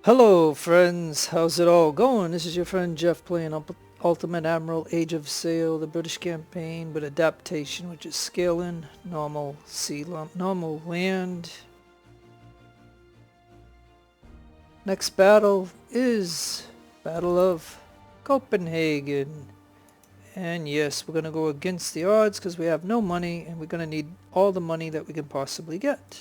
Hello friends, how's it all going? This is your friend Jeff playing Ultimate Admiral Age of Sail, the British campaign with Adaptation, which is scaling, normal normal land. Next battle is Battle of Copenhagen. And yes, we're going to go against the odds because we have no money and we're going to need all the money that we can possibly get.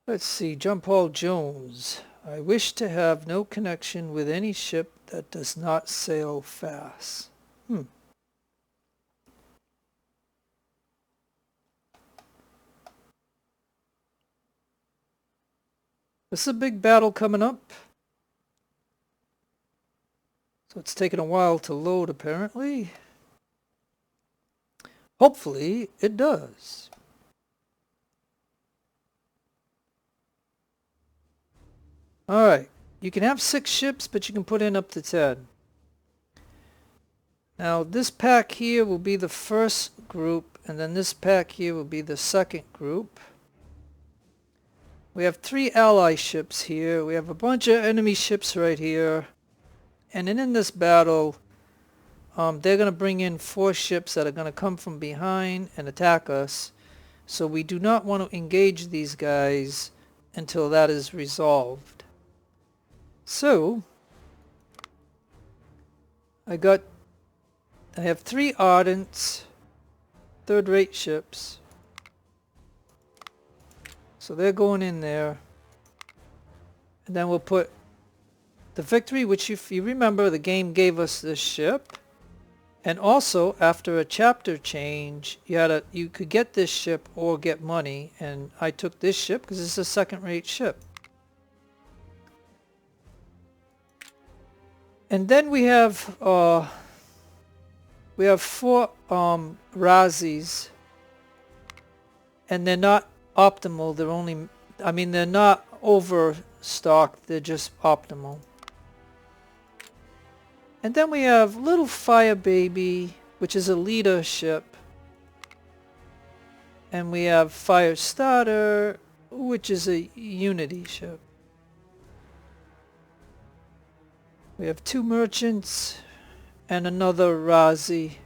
Let's see, John Paul Jones. I wish to have no connection with any ship that does not sail fast. This is a big battle coming up. So it's taken a while to load apparently. Hopefully it does. Alright, you can have 6 ships, but you can put in up to 10. Now this pack here will be the first group, and then this pack here will be the second group. We have 3 ally ships here. We have a bunch of enemy ships right here. And then in this battle, they're going to bring in 4 ships that are going to come from behind and attack us. So we do not want to engage these guys until that is resolved. So, I have 3 Ardents, third-rate ships. So they're going in there. And then we'll put the Victory, which if you remember, the game gave us this ship. And also, after a chapter change, you could get this ship or get money. And I took this ship because it's a second-rate ship. And then we have 4 Razzies, and they're not optimal. They're not overstocked. They're just optimal. And then we have Little Fire Baby, which is a leader ship. And we have Fire Starter, which is a unity ship. We have 2 merchants and another Razzie.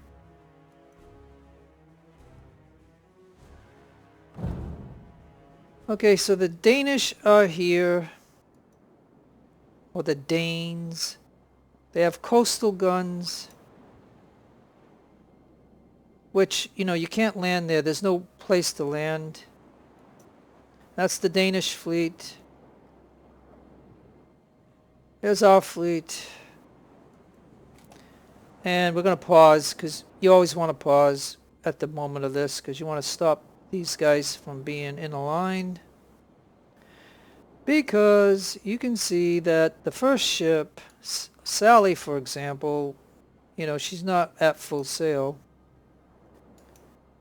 Okay, so the Danish are here, or the Danes. They have coastal guns, which, you can't land there. There's no place to land. That's the Danish fleet. Here's our fleet. And we're going to pause, because you always want to pause at the moment of this, because you want to stop these guys from being in a line. Because you can see that the first ship, Sally for example, she's not at full sail.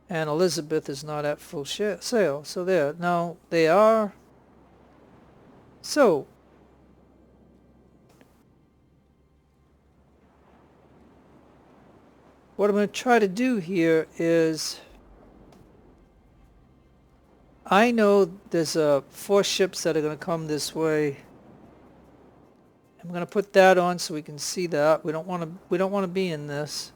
And Elizabeth is not at full sail. So there, now they are. So, what I'm going to try to do here is, I know there's 4 ships that are going to come this way. I'm going to put that on so we can see that. We don't want to be in this.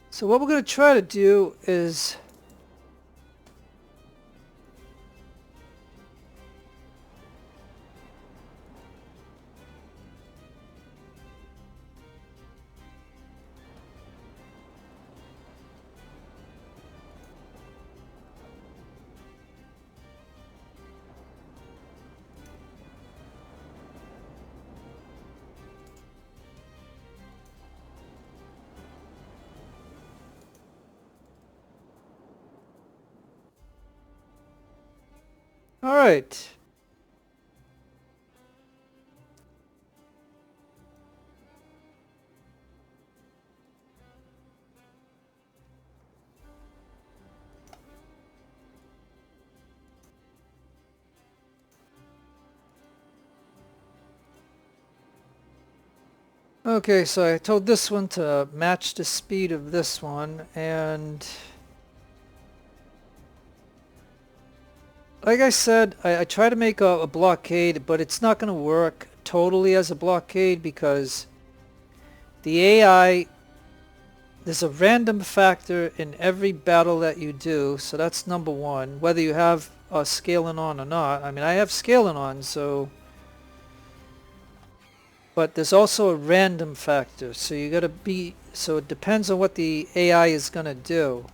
So what we're going to try to do is all right. Okay, so I told this one to match the speed of this one, and like I said, I try to make a blockade, but it's not going to work totally as a blockade because the AI, there's a random factor in every battle that you do, so that's number one, whether you have scaling on or not. I mean, I have scaling on, so, but there's also a random factor, so you got to be, so it depends on what the AI is going to do.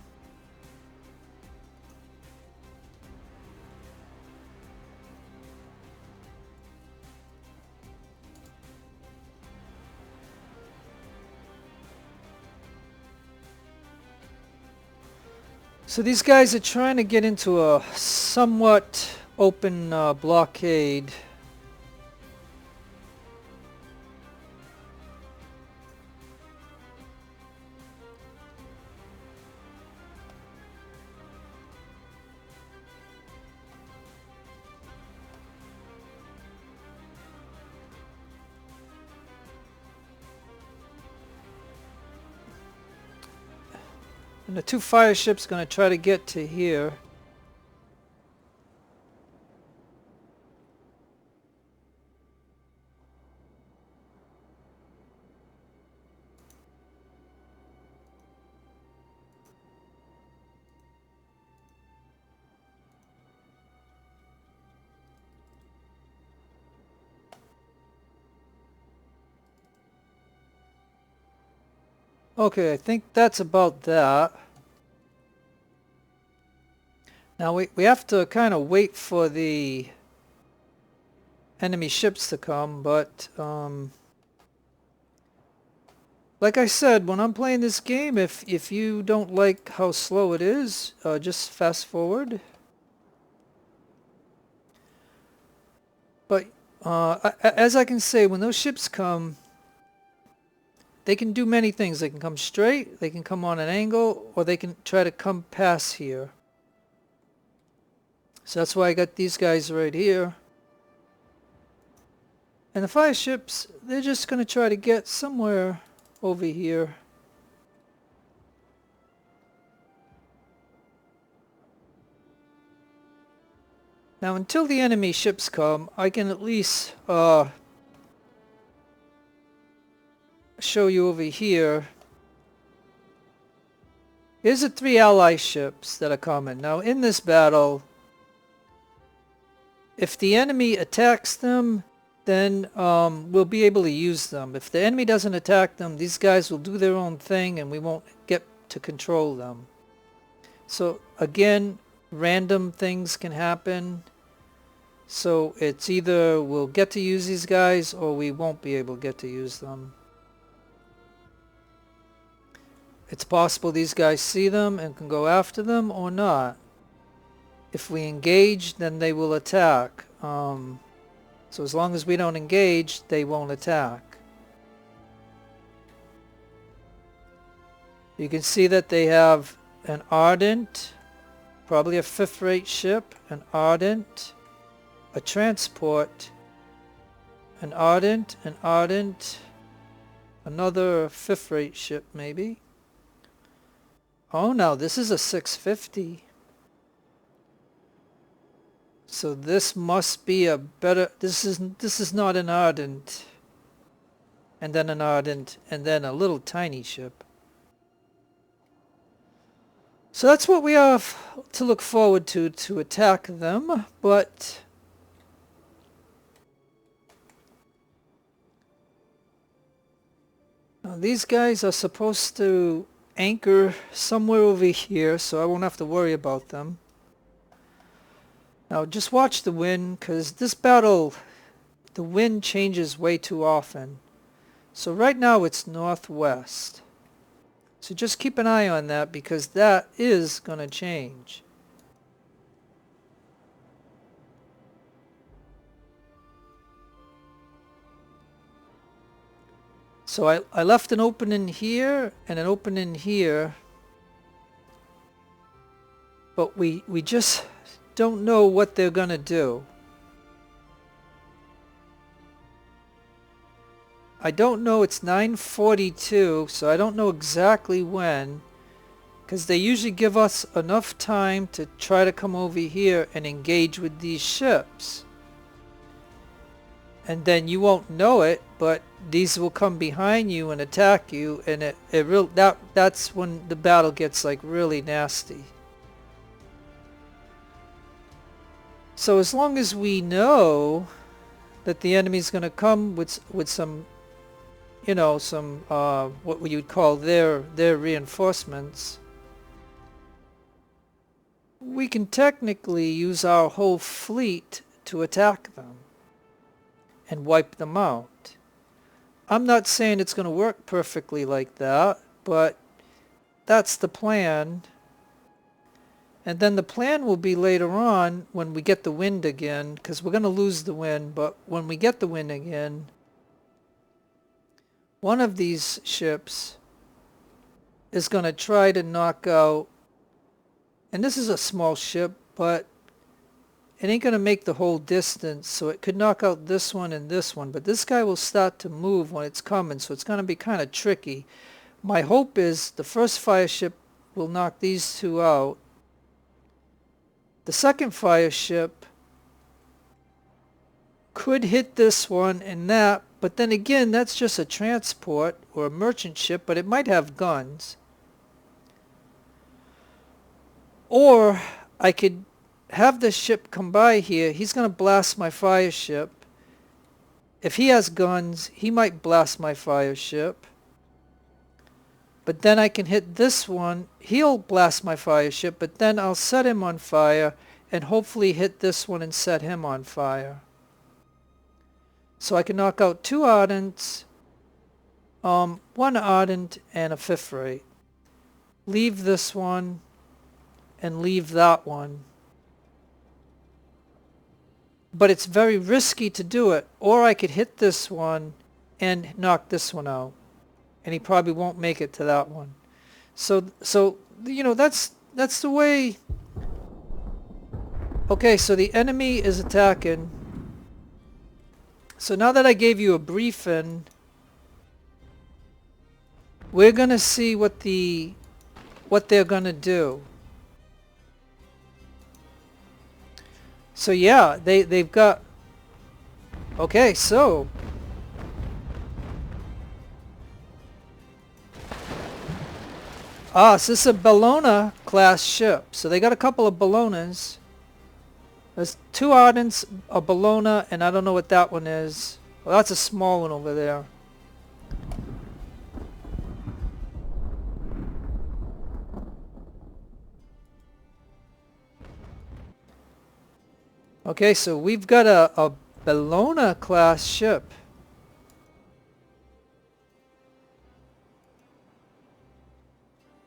So these guys are trying to get into a somewhat open blockade. And the two fire ships going to try to get to here. Okay, I think that's about that. Now we have to kind of wait for the enemy ships to come, but like I said, when I'm playing this game, if you don't like how slow it is, just fast forward. But as I can say, when those ships come, they can do many things. They can come straight, they can come on an angle, or they can try to come past here. So that's why I got these guys right here. And the fire ships, they're just going to try to get somewhere over here. Now until the enemy ships come, I can at least show you over here. Here's the 3 ally ships that are coming. Now in this battle, if the enemy attacks them, then we'll be able to use them. If the enemy doesn't attack them, these guys will do their own thing and we won't get to control them. So again, random things can happen. So it's either we'll get to use these guys or we won't be able to get to use them. It's possible these guys see them and can go after them or not. If we engage, then they will attack. So as long as we don't engage, they won't attack. You can see that they have an Ardent, probably a 5th-rate ship, an Ardent, a transport, an Ardent, another 5th-rate ship maybe. Oh no, this is a 650. So this must be a better, this is not an Ardent, and then an Ardent, and then a little tiny ship. So that's what we have to look forward to attack them, but now these guys are supposed to anchor somewhere over here, so I won't have to worry about them. Now just watch the wind, because this battle, the wind changes way too often. So right now it's northwest. So just keep an eye on that, because that is going to change. So I left an opening here and an opening here. But we just don't know what they're going to do. I don't know, it's 9:42, so I don't know exactly when, because they usually give us enough time to try to come over here and engage with these ships. And then you won't know it, but these will come behind you and attack you, and that's when the battle gets like really nasty. So as long as we know that the enemy's going to come with some, you know, some what we would call their reinforcements, we can technically use our whole fleet to attack them and wipe them out. I'm not saying it's going to work perfectly like that, but that's the plan. And then the plan will be later on when we get the wind again, because we're going to lose the wind, but when we get the wind again, one of these ships is going to try to knock out, and this is a small ship, but it ain't going to make the whole distance, so it could knock out this one and this one, but this guy will start to move when it's coming, so it's going to be kind of tricky. My hope is the first fire ship will knock these two out. The second fire ship could hit this one and that, but then again, that's just a transport or a merchant ship, but it might have guns. Or I could have this ship come by here. He's going to blast my fire ship. If he has guns, he might blast my fire ship. But then I can hit this one. He'll blast my fire ship, but then I'll set him on fire and hopefully hit this one and set him on fire. So I can knock out 2 ardents, 1 ardent, and a 5th rate. Leave this one and leave that one. But it's very risky to do it. Or I could hit this one and knock this one out. And he probably won't make it to that one. So you know, that's the way. Okay, so the enemy is attacking. So now that I gave you a briefing, we're gonna see what they're gonna do. So yeah, they've got. Okay, so. So this is a Bellona class ship. So they got a couple of Bellonas. There's 2 ardents, a Bellona, and I don't know what that one is. Well, that's a small one over there. Okay, so we've got a Bellona class ship.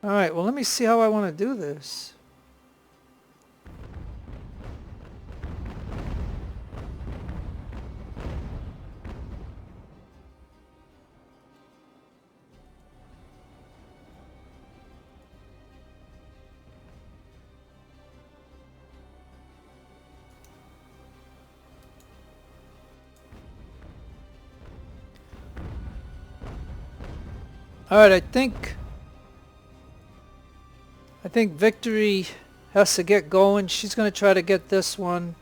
Alright, well let me see how I want to do this. Alright, I think Victory has to get going. She's going to try to get this one.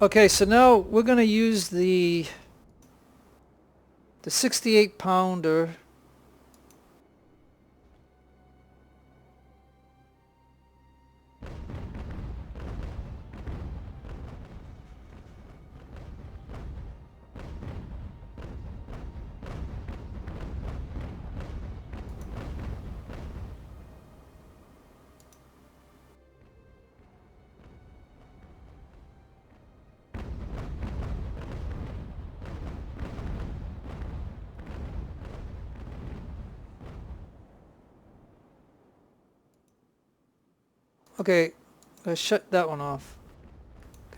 Okay, so now we're going to use the 68 pounder Okay, let's shut that one off.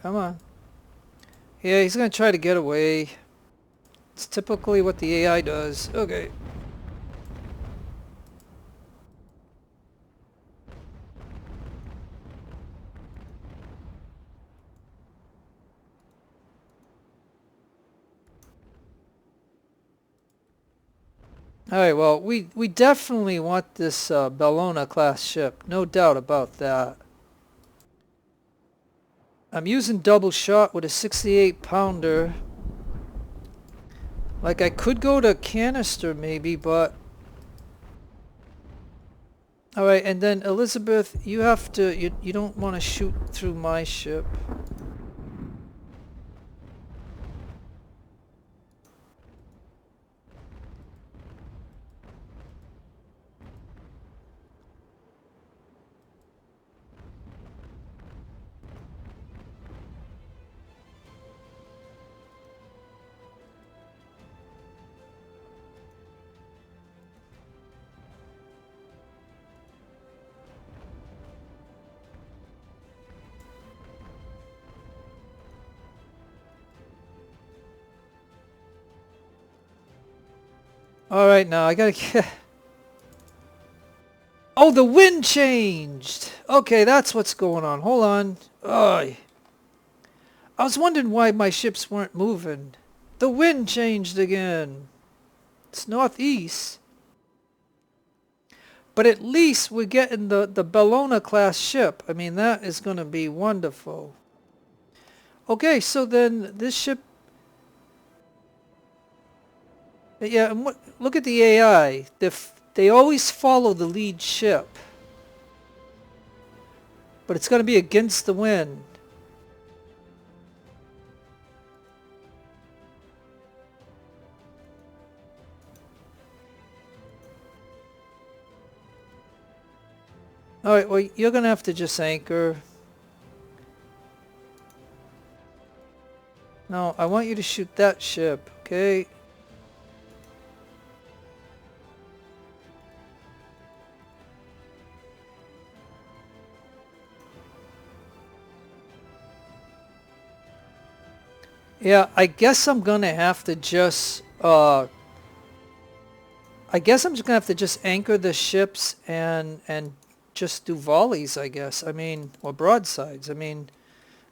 Come on. Yeah, he's gonna try to get away. It's typically what the AI does. Okay. Alright, well, we definitely want this Bellona class ship. No doubt about that. I'm using double shot with a 68 pounder. Like, I could go to canister maybe, but... Alright, and then Elizabeth, you have to... You don't want to shoot through my ship. Alright, now I gotta get... Oh, the wind changed! Okay, that's what's going on. Hold on. I was wondering why my ships weren't moving. The wind changed again. It's northeast. But at least we're getting the Bellona class ship. I mean, that is going to be wonderful. Okay, so then this ship... Yeah, and look at the AI. They always follow the lead ship. But it's going to be against the wind. Alright, well, you're going to have to just anchor. No, I want you to shoot that ship, okay? Yeah, I guess I'm going to have to just... I guess I'm just going to have to just anchor the ships and just do volleys, I guess. I mean, or broadsides. I mean,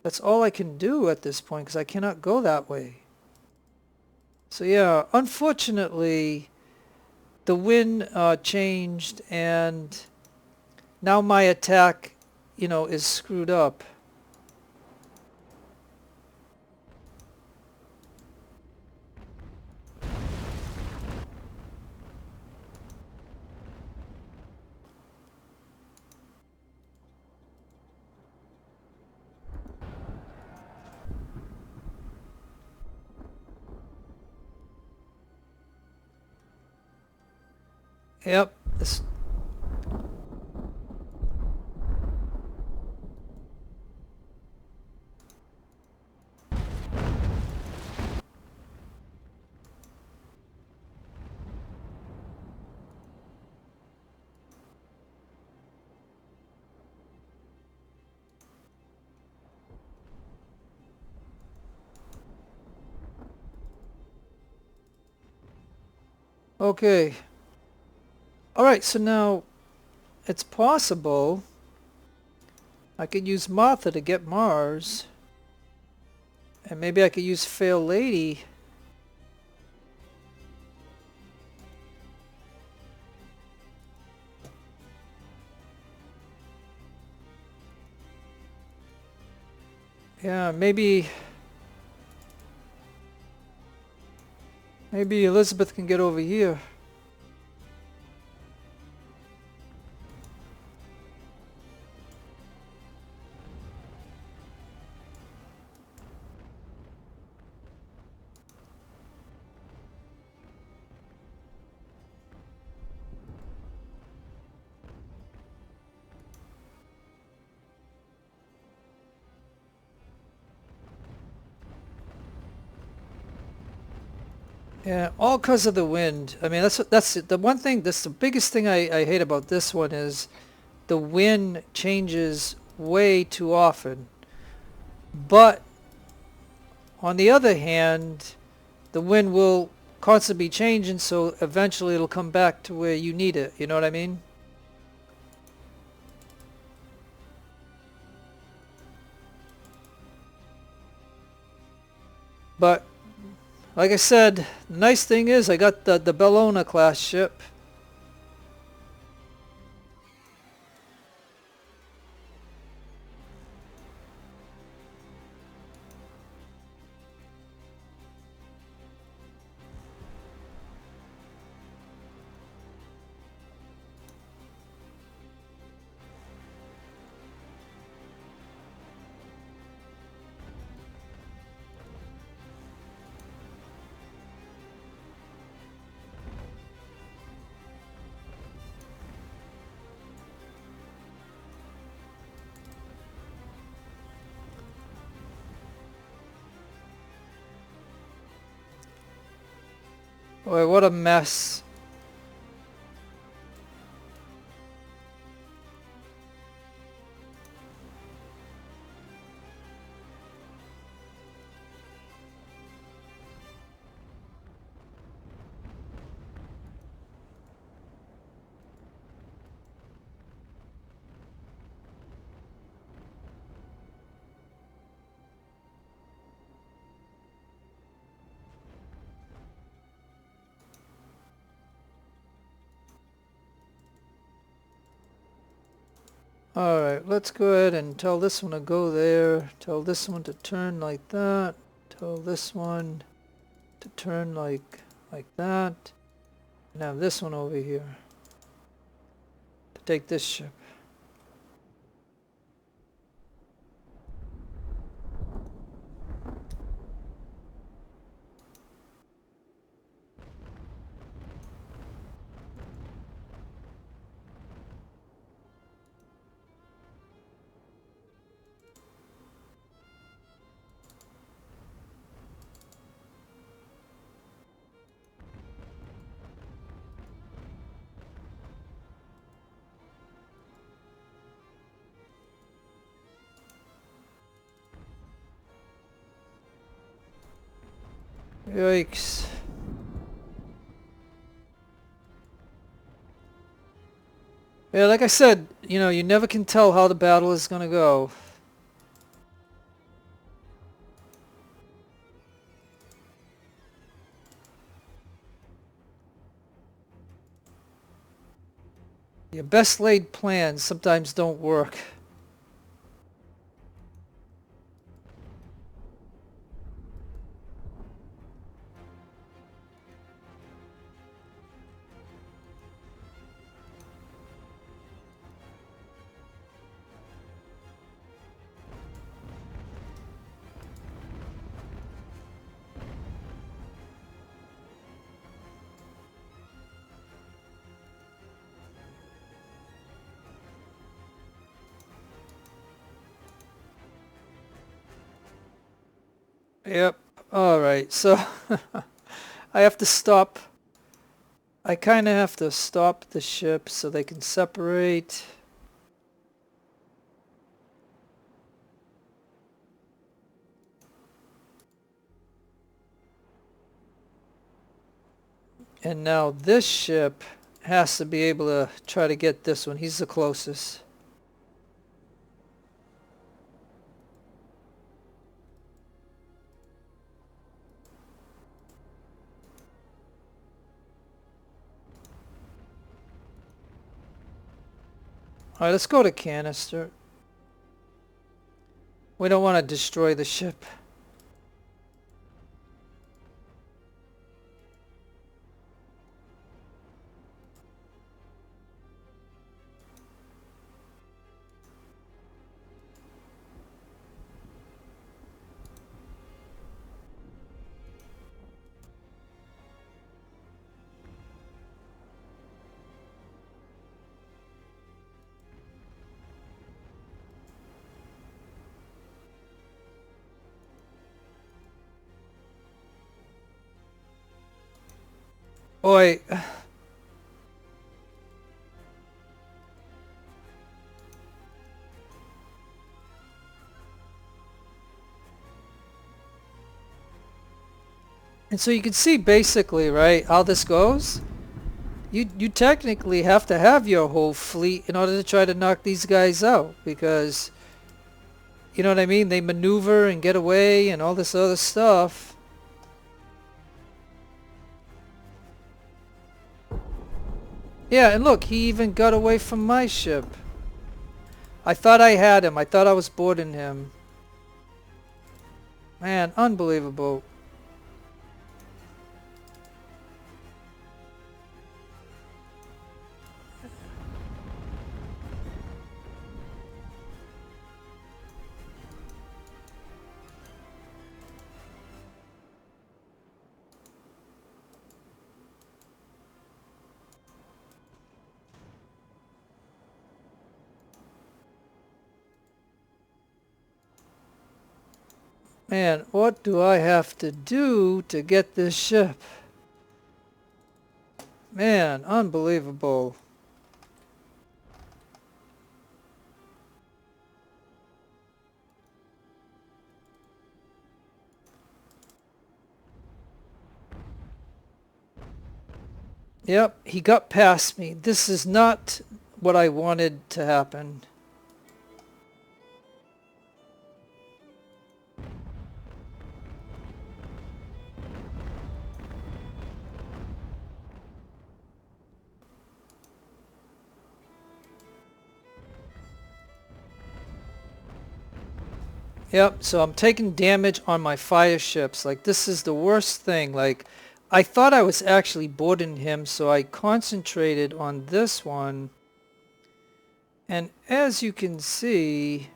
that's all I can do at this point because I cannot go that way. So yeah, unfortunately, the wind changed and now my attack, you know, is screwed up. Yep. Okay. Alright, so now it's possible I could use Martha to get Mars. And maybe I could use Fair Lady. Yeah, maybe Elizabeth can get over here. Yeah, all because of the wind. I mean, that's the one thing. That's the biggest thing I hate about this one is the wind changes way too often. But on the other hand, the wind will constantly be changing, so eventually it'll come back to where you need it. You know what I mean? But like I said, the nice thing is I got the Bellona class ship. Boy, what a mess. Alright, let's go ahead and tell this one to go there. Tell this one to turn like that. Tell this one to turn like that. And have this one over here to take this ship. Yikes. Yeah, like I said, you know, you never can tell how the battle is gonna go. Your best laid plans sometimes don't work. Yep. Alright, so I have to stop. I kind of have to stop the ship so they can separate. And now this ship has to be able to try to get this one. He's the closest. Alright, let's go to canister. We don't want to destroy the ship. Boy. And so you can see basically, right, how this goes. You technically have to have your whole fleet in order to try to knock these guys out, because, you know what I mean, they maneuver and get away and all this other stuff. Yeah, and look, he even got away from my ship. I thought I had him. I thought I was boarding him. Man, unbelievable. Man, what do I have to do to get this ship? Man, unbelievable. Yep, he got past me. This is not what I wanted to happen. Yep, so I'm taking damage on my fire ships. Like, this is the worst thing. Like, I thought I was actually boarding him, so I concentrated on this one. And as you can see,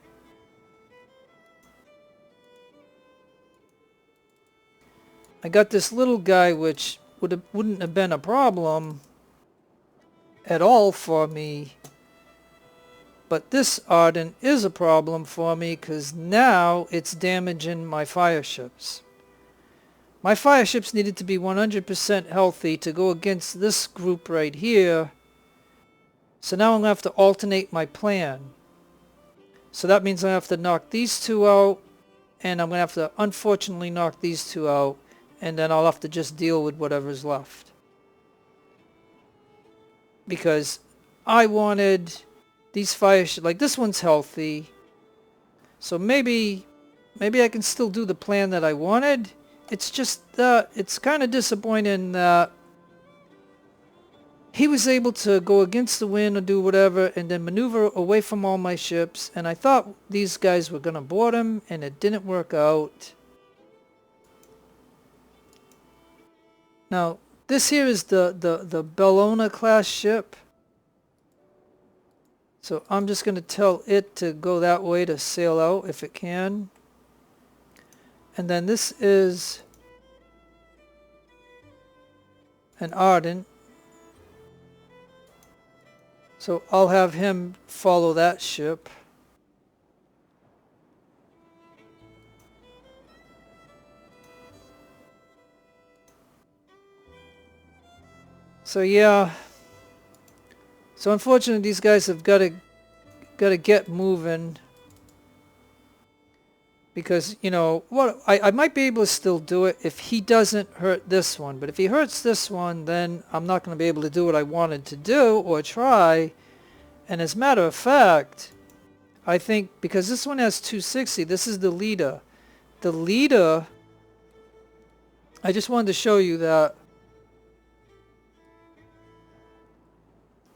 I got this little guy which wouldn't have been a problem at all for me. But this Ardent is a problem for me because now it's damaging my fire ships. My fire ships needed to be 100% healthy to go against this group right here. So now I'm going to have to alternate my plan. So that means I have to knock these two out, and I'm going to have to unfortunately knock these two out, and then I'll have to just deal with whatever's left. Because I wanted these fire ships, like this one's healthy, so maybe I can still do the plan that I wanted. It's just it's kind of disappointing that he was able to go against the wind or do whatever and then maneuver away from all my ships, and I thought these guys were gonna board him, and it didn't work out. Now this here is the Bellona class ship. So I'm just going to tell it to go that way to sail out if it can. And then this is an Ardent. So I'll have him follow that ship. So yeah. So unfortunately these guys have got to get moving. Because, you know, what I might be able to still do it if he doesn't hurt this one. But if he hurts this one, then I'm not going to be able to do what I wanted to do or try. And as a matter of fact, I think because this one has 260, this is the leader. The leader, I just wanted to show you that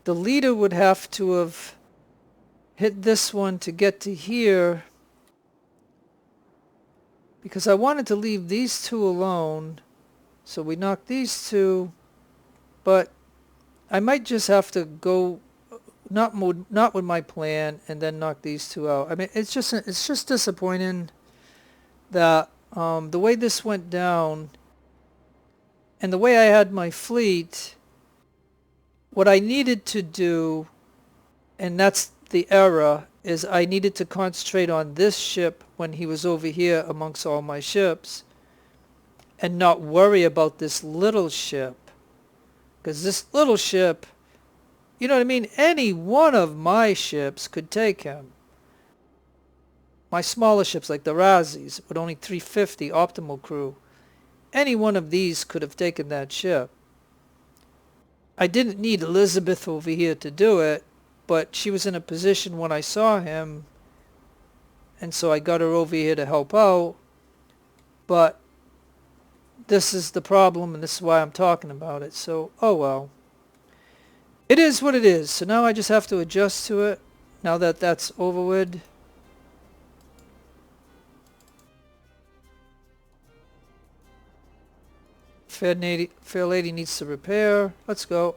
the leader would have to have hit this one to get to here. Because I wanted to leave these two alone, so we knocked these two, but I might just have to go not with my plan and then knock these two out. I mean, it's just disappointing that the way this went down and the way I had my fleet, what I needed to do, and that's the error, is I needed to concentrate on this ship when he was over here amongst all my ships and not worry about this little ship. Because this little ship, you know what I mean? Any one of my ships could take him. My smaller ships like the Razzies with only 350 optimal crew. any one of these could have taken that ship. I didn't need Elizabeth over here to do it, but she was in a position when I saw him, and so I got her over here to help out. But this is the problem, and this is why I'm talking about it. So, oh well. It is what it is. So now I just have to adjust to it, now that that's over with. Fair lady needs to repair. Let's go.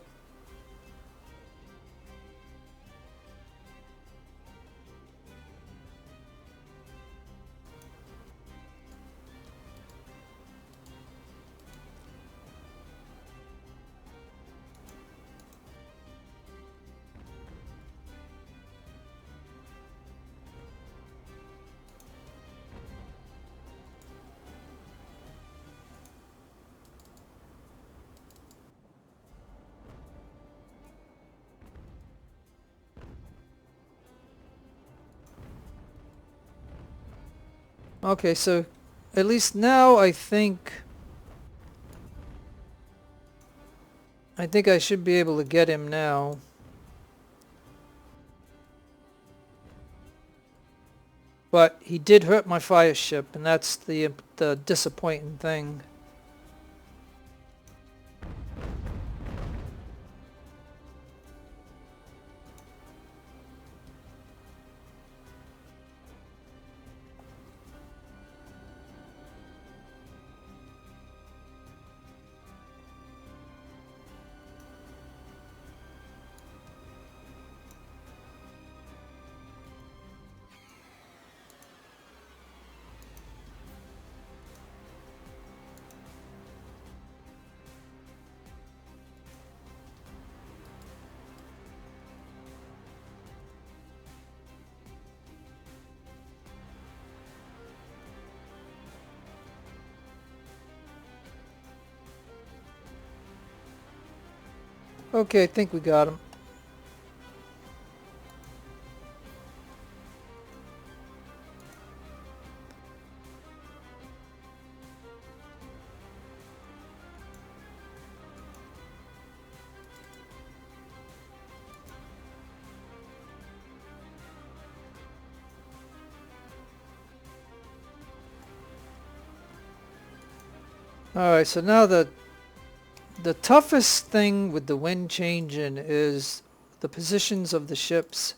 Okay, so at least now I think I should be able to get him now. But he did hurt my fire ship, and that's the disappointing thing. Okay, I think we got him. Alright, so now the toughest thing with the wind changing is the positions of the ships.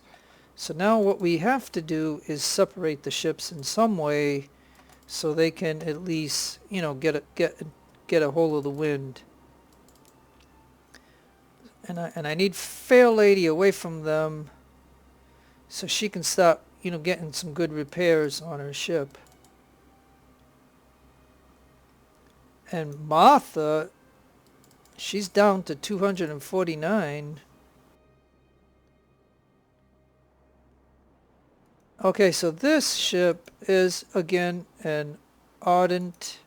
So now what we have to do is separate the ships in some way so they can at least, you know, get a hold of the wind. And I need Fair Lady away from them so she can start, you know, getting some good repairs on her ship. And Martha, she's down to 249. Okay, so this ship is again an ardent.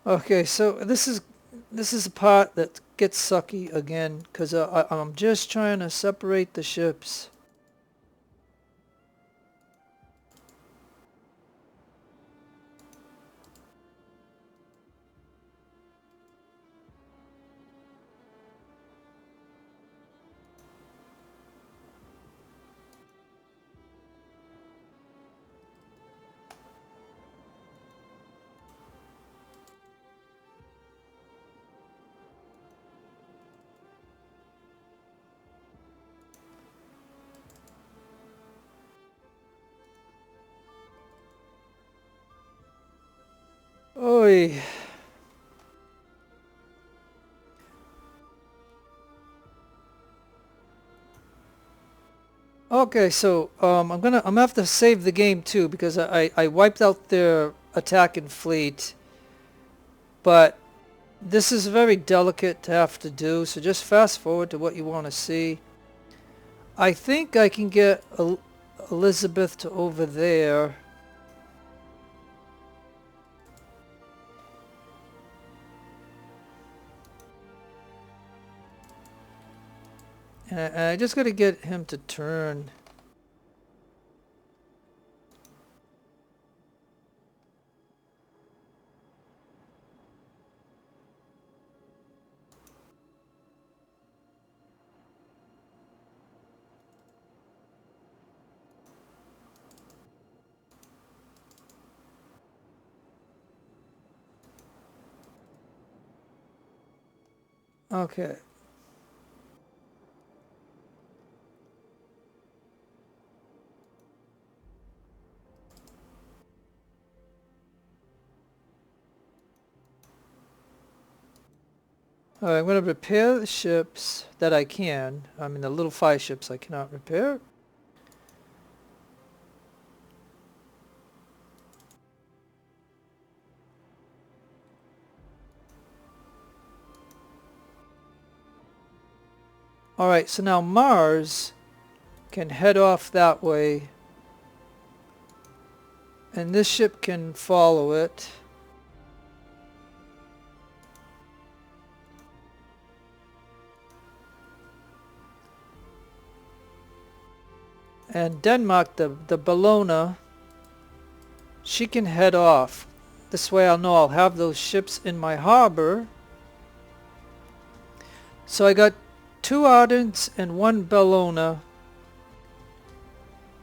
Okay, so this is a part that gets sucky again, because I'm just trying to separate the ships. Oy. Okay, so I'm gonna have to save the game too, because I wiped out their attacking fleet, but this is very delicate to have to do, so just fast forward to what you want to see. I think I can get Elizabeth to over there. And I just got to get him to turn. Okay. All right, I'm going to repair the ships that I can. I mean, the little fire ships I cannot repair. All right, so now Mars can head off that way. And this ship can follow it. And Denmark, the Bellona, she can head off. This way I'll know I'll have those ships in my harbor. So I got 2 Ardents and 1 Bellona.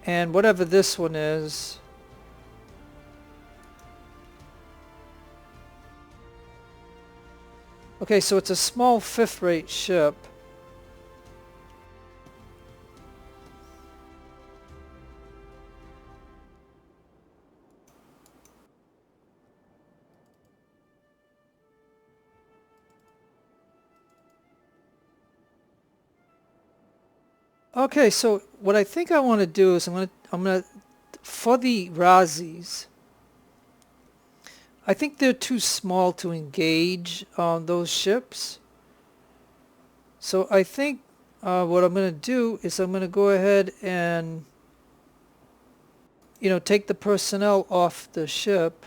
And whatever this one is. Okay, so it's a small 5th-rate ship. Okay, so what I think I want to do is I'm gonna for the Razzies, I think they're too small to engage on those ships. So I think what I'm going to do is I'm going to go ahead and, you know, take the personnel off the ship.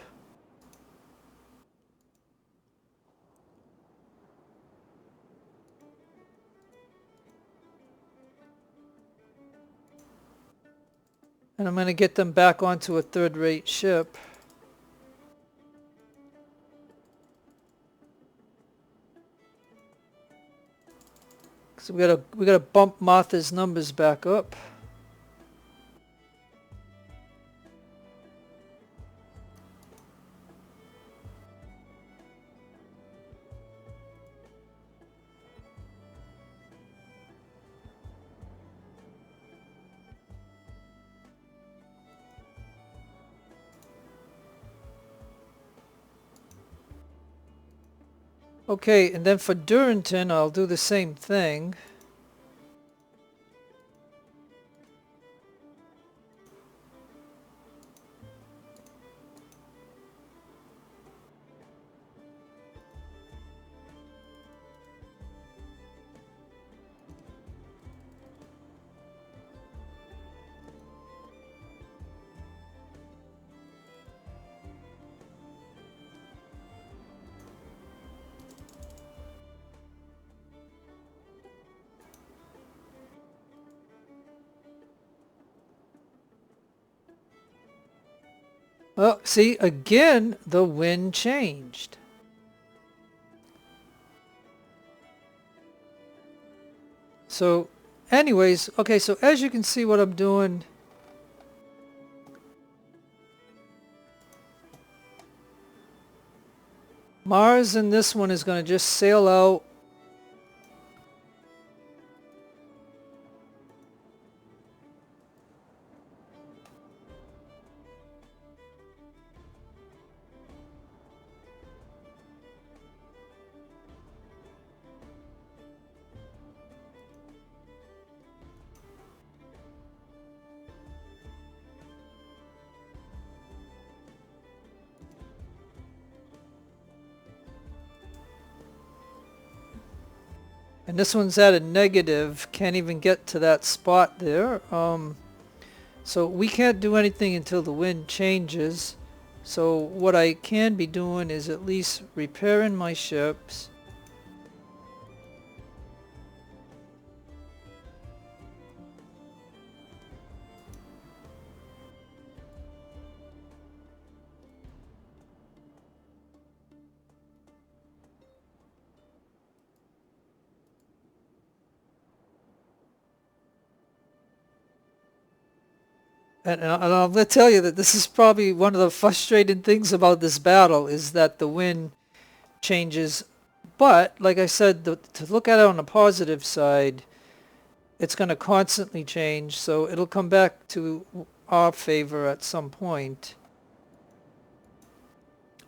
And I'm going to get them back onto a 3rd-rate ship. So we gotta bump Martha's numbers back up. Okay, and then for Durrington, I'll do the same thing. Well, see, again, the wind changed. So, anyways, okay, so as you can see what I'm doing, Mars in this one is going to just sail out. And this one's at a negative, can't even get to that spot there. So we can't do anything until the wind changes. So what I can be doing is at least repairing my ships. And I'm going to tell you that this is probably one of the frustrating things about this battle is that the wind changes. But, like I said, to look at it on the positive side, it's going to constantly change, so it'll come back to our favor at some point.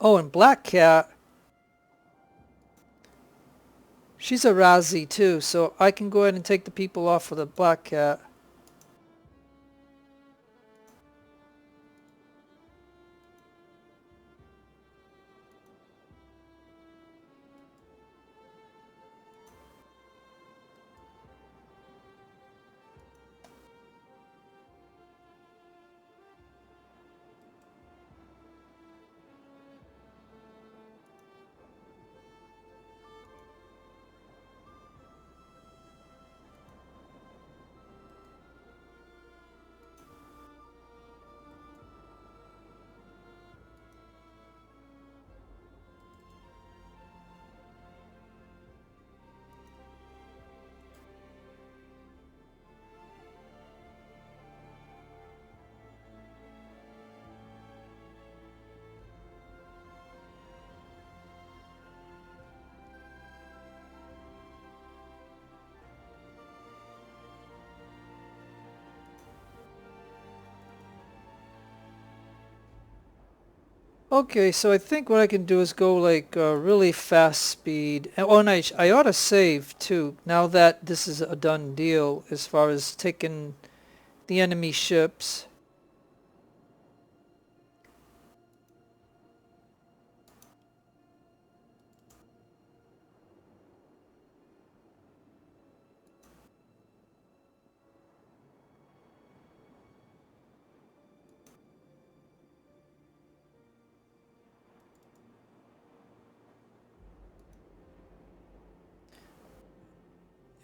Oh, and Black Cat, she's a Razzie too, so I can go ahead and take the people off with a Black Cat. Okay, so I think what I can do is go like really fast speed. Oh, and I ought to save too, now that this is a done deal as far as taking the enemy ships.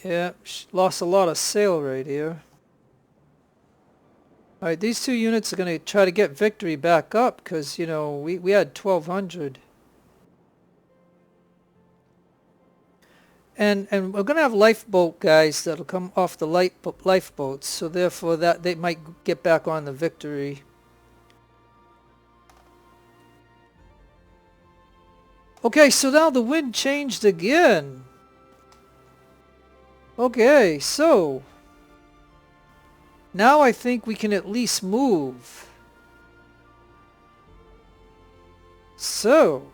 Yeah, lost a lot of sail right here. Alright, these two units are going to try to get victory back up because, you know, we had 1,200. And we're going to have lifeboat guys that'll come off the lifeboats, so therefore that they might get back on the victory. Okay, so now the wind changed again. Okay, so now I think we can at least move. So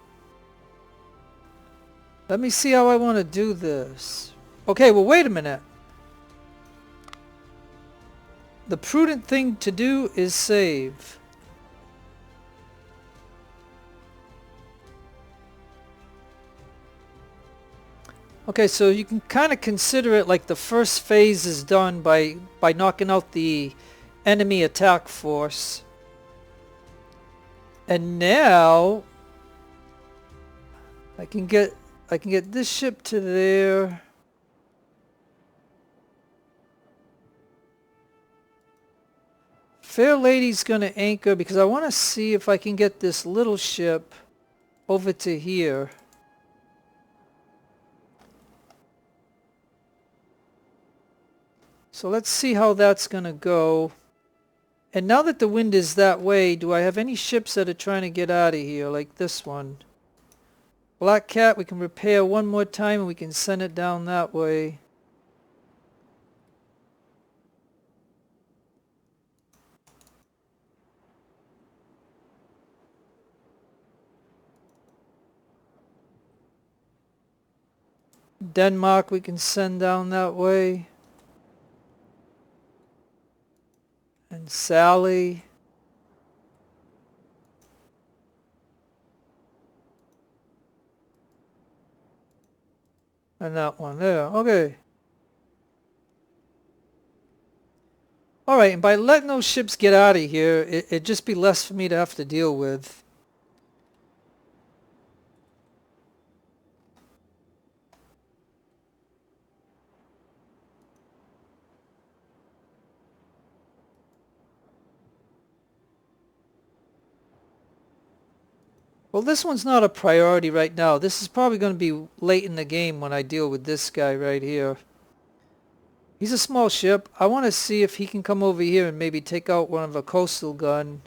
let me see how I want to do this. Okay, well, wait a minute. The prudent thing to do is save. Okay, so you can kind of consider it like the first phase is done by knocking out the enemy attack force. And now I can get this ship to there. Fair Lady's gonna anchor because I want to see if I can get this little ship over to here. So let's see how that's gonna go. And now that the wind is that way, do I have any ships that are trying to get out of here like this one? Black Cat, we can repair one more time and we can send it down that way. Denmark we can send down that way. And Sally. And that one there. Okay. Alright, and by letting those ships get out of here, it'd just be less for me to have to deal with. Well, this one's not a priority right now. This is probably going to be late in the game when I deal with this guy right here. He's a small ship. I want to see if he can come over here and maybe take out one of a coastal gun.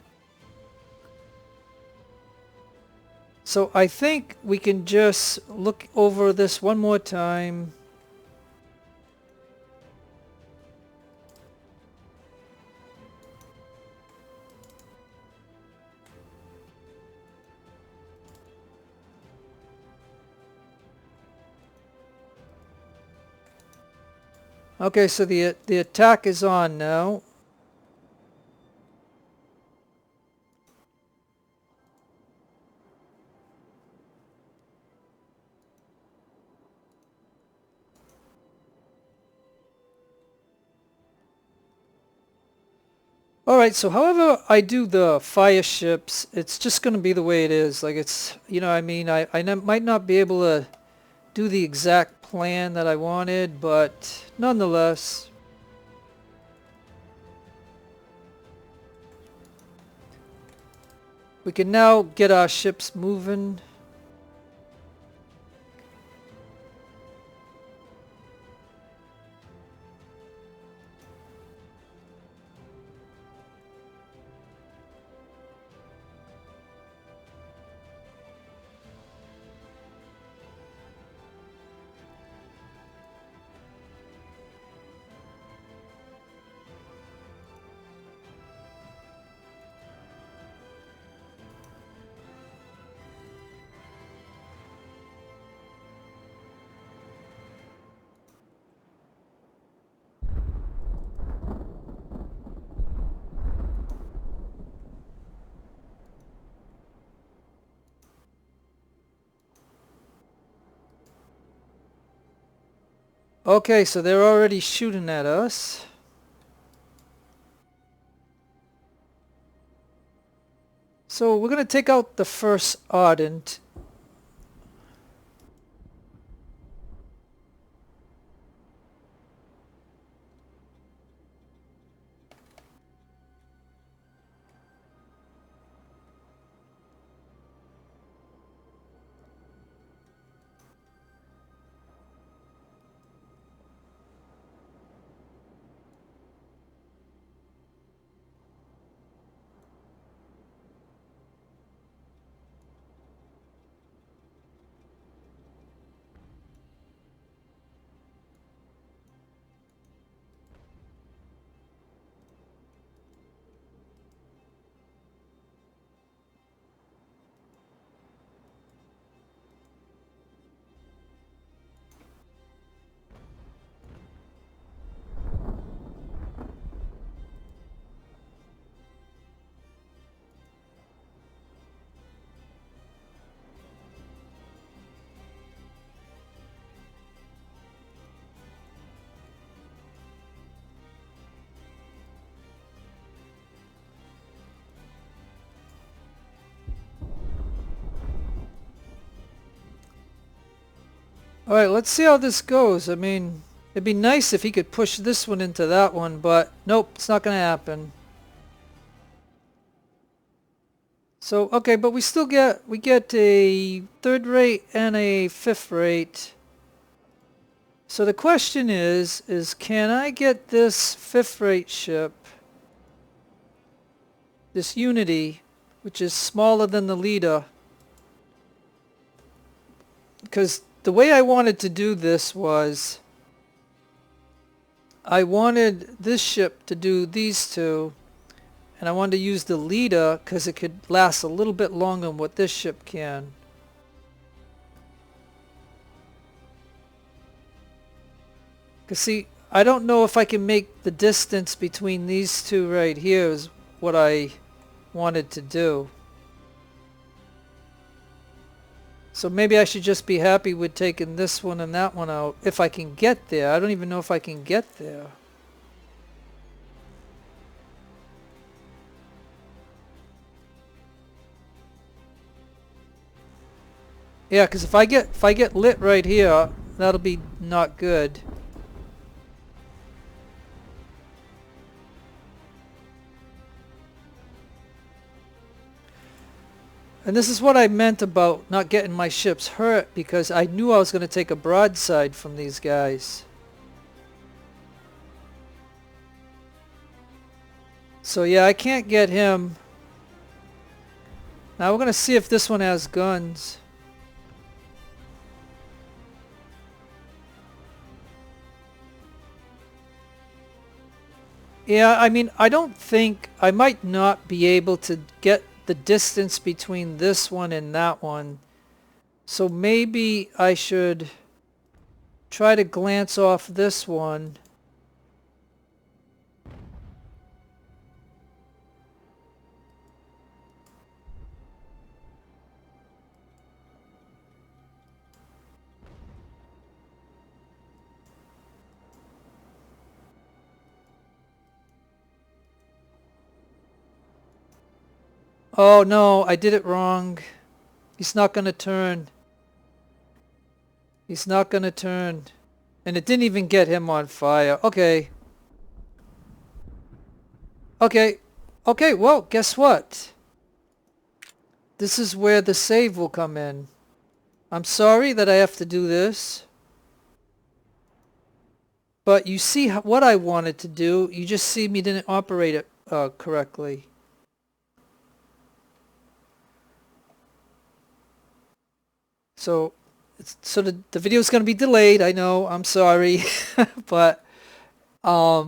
So I think we can just look over this one more time. Okay, so the attack is on now. Alright, so however I do the fire ships, it's just going to be the way it is. Like it's, you know, I mean, I might not be able to do the exact plan that I wanted, but nonetheless. We can now get our ships moving. Okay, so they're already shooting at us. So we're going to take out the first Ardent. Alright, let's see how this goes. I mean, it'd be nice if he could push this one into that one, but nope, it's not going to happen. So, okay, but we still get a third rate and a fifth rate. So the question is can I get this fifth rate ship, this Unity, which is smaller than the leader? Because the way I wanted to do this was I wanted this ship to do these two, and I wanted to use the leader because it could last a little bit longer than what this ship can. Because see, I don't know if I can make the distance between these two right here is what I wanted to do. So maybe I should just be happy with taking this one and that one out if I can get there. I don't even know if I can get there. Yeah, because if I get lit right here, that'll be not good. And this is what I meant about not getting my ships hurt, because I knew I was going to take a broadside from these guys. So yeah, I can't get him. Now we're going to see if this one has guns. Yeah, I mean, I don't think, I might not be able to get the distance between this one and that one. So maybe I should try to glance off this one. Oh no, I did it wrong. He's not going to turn. He's not going to turn. And it didn't even get him on fire. Okay. Okay. Okay, well, guess what? This is where the save will come in. I'm sorry that I have to do this. But you see what I wanted to do. You just see me didn't operate it correctly. So, the video is going to be delayed. I know. I'm sorry, but I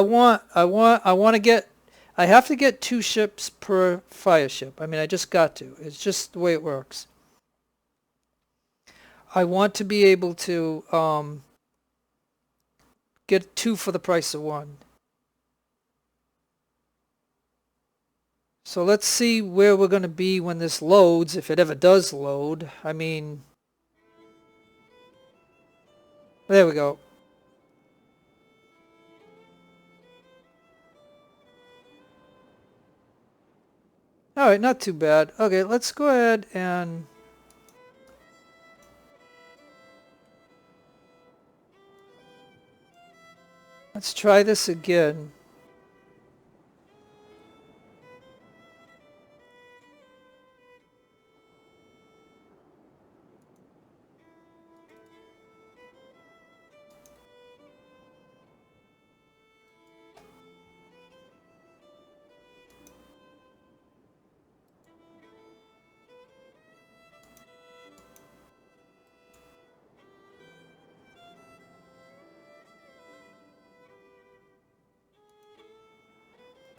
want to get. I have to get 2 ships per fire ship. I mean, I just got to. It's just the way it works. I want to be able to get 2 for the price of 1. So let's see where we're going to be when this loads, if it ever does load. I mean, there we go. Alright, not too bad. Okay, let's go ahead and... let's try this again.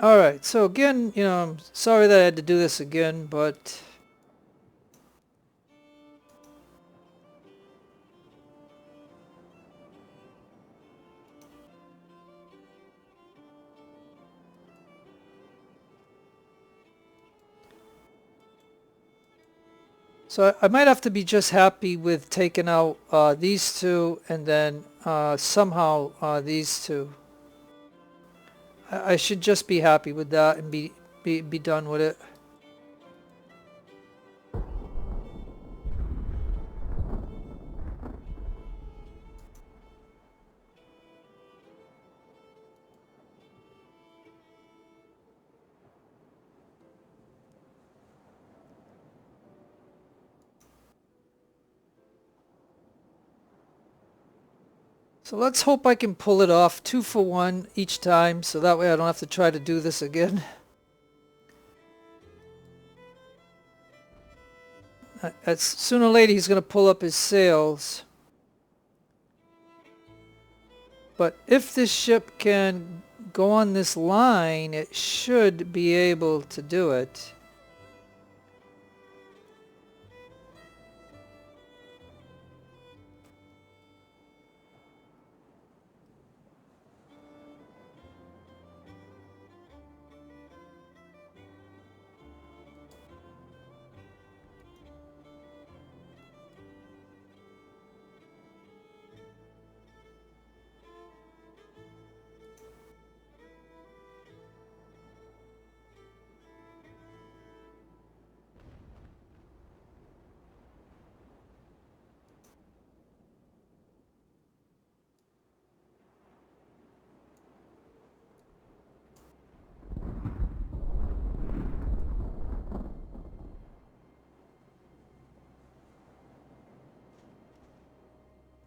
Alright, so again, I'm sorry that I had to do this again, but... so I might have to be just happy with taking out these 2 and then somehow these 2. I should just be happy with that and be done with it. So let's hope I can pull it off 2 for 1 each time, so that way I don't have to try to do this again. Sooner or later he's going to pull up his sails. But if this ship can go on this line, it should be able to do it.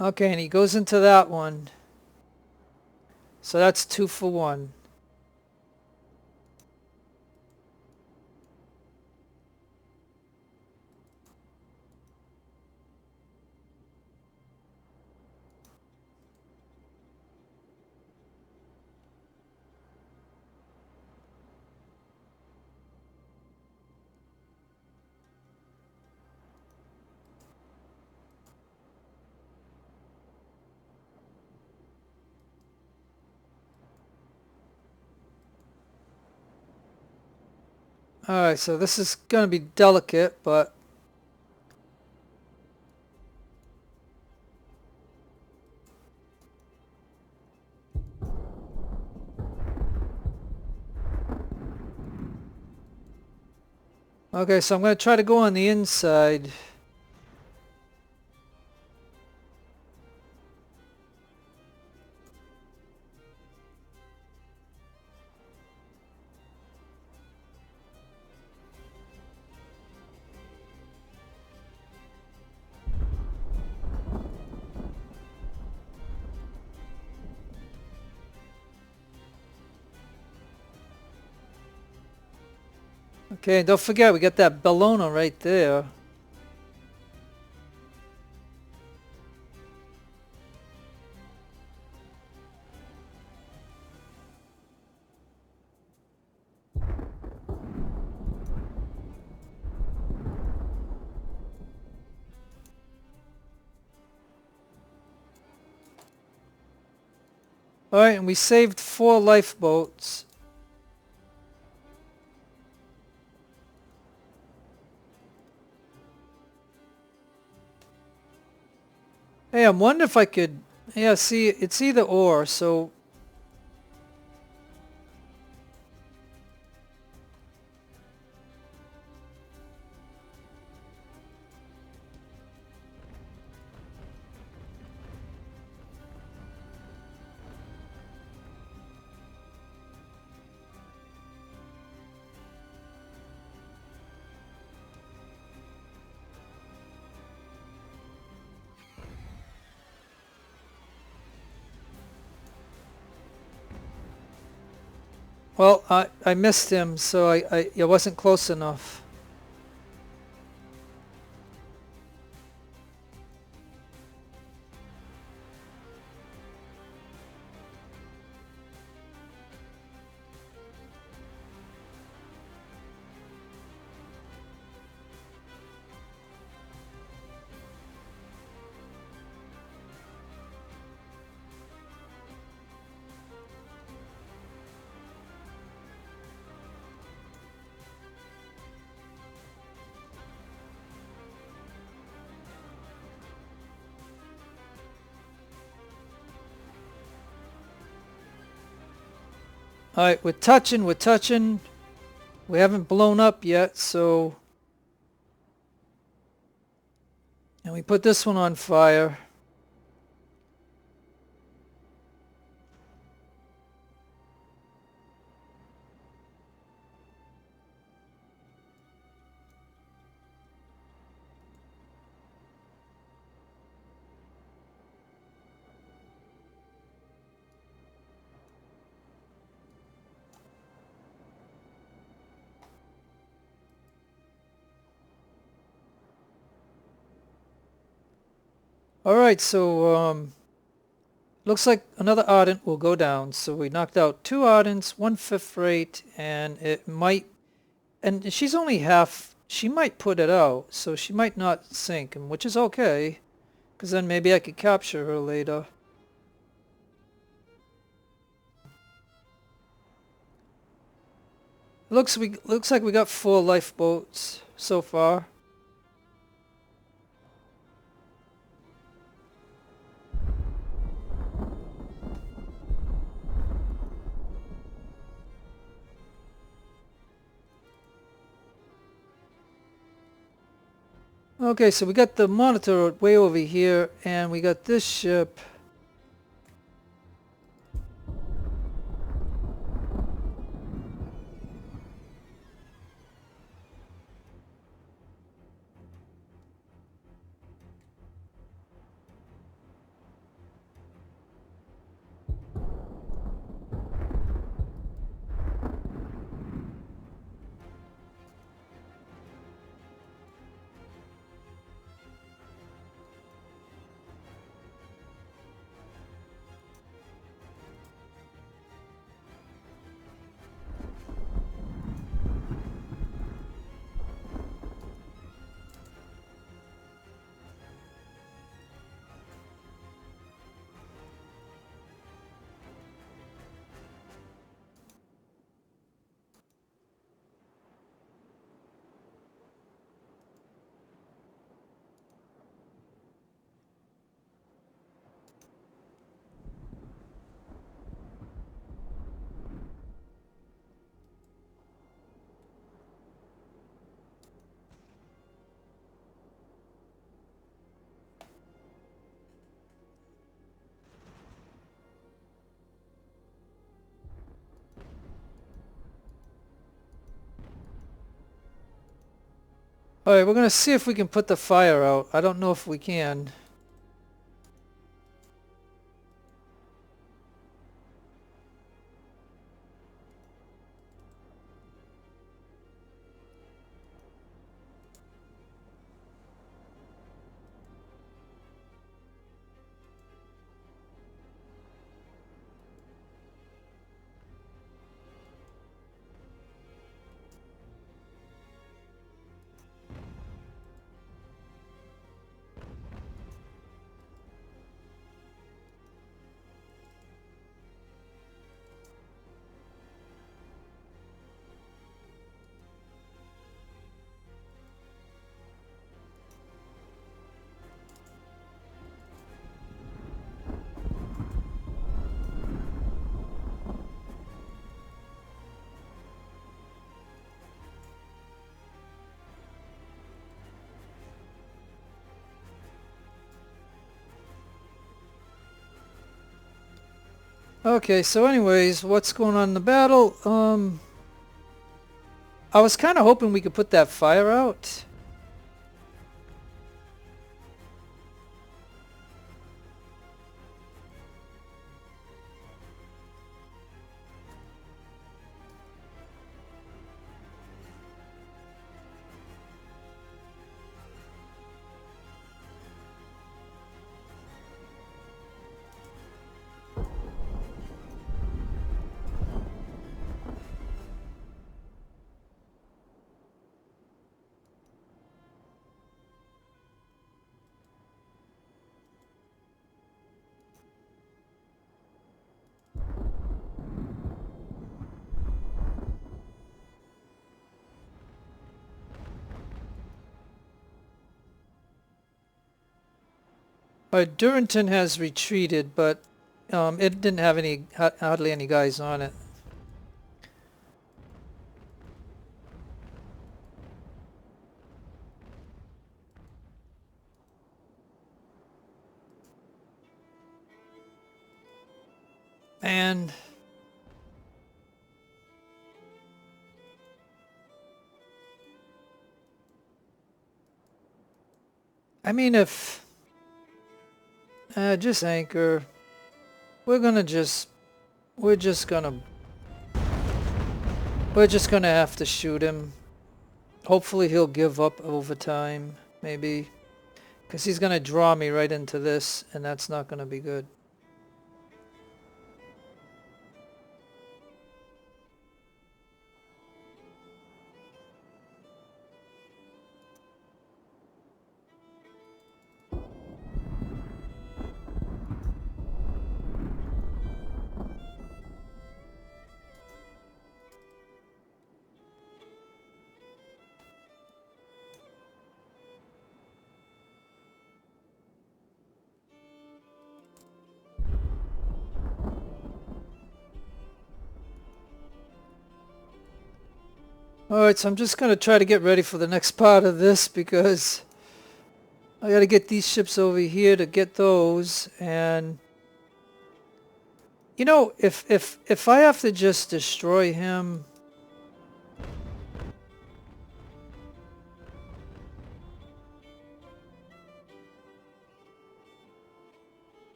Okay, and he goes into that one. So that's 2 for 1. Alright, so this is going to be delicate, but... Okay, so I'm going to try to go on the inside. Okay, don't forget, we got that Bellona right there. Alright, and we saved 4 lifeboats. Hey, I'm wondering if I could... Yeah, see, it's either or, so... Well, I missed him, so I wasn't close enough. Alright, we're touching, we're touching. We haven't blown up yet, so... And we put this one on fire. Alright, so looks like another Ardent will go down. So we knocked out 2 Ardents, 1 fifth rate, and it might... And she's only half... She might put it out, so she might not sink, which is okay. Because then maybe I could capture her later. Looks like we got 4 lifeboats so far. Okay, so we got the monitor way over here, and we got this ship. Alright, we're gonna see if we can put the fire out. I don't know if we can. Okay, so anyways, what's going on in the battle? I was kind of hoping we could put that fire out. Durrington has retreated, but it didn't have hardly any guys on it. And I mean, if just anchor, we're just gonna have to shoot him. Hopefully he'll give up over time, maybe, because he's gonna draw me right into this, and that's not gonna be good. Alright, so I'm just going to try to get ready for the next part of this, because I got to get these ships over here to get those. And you know, if I have to just destroy him,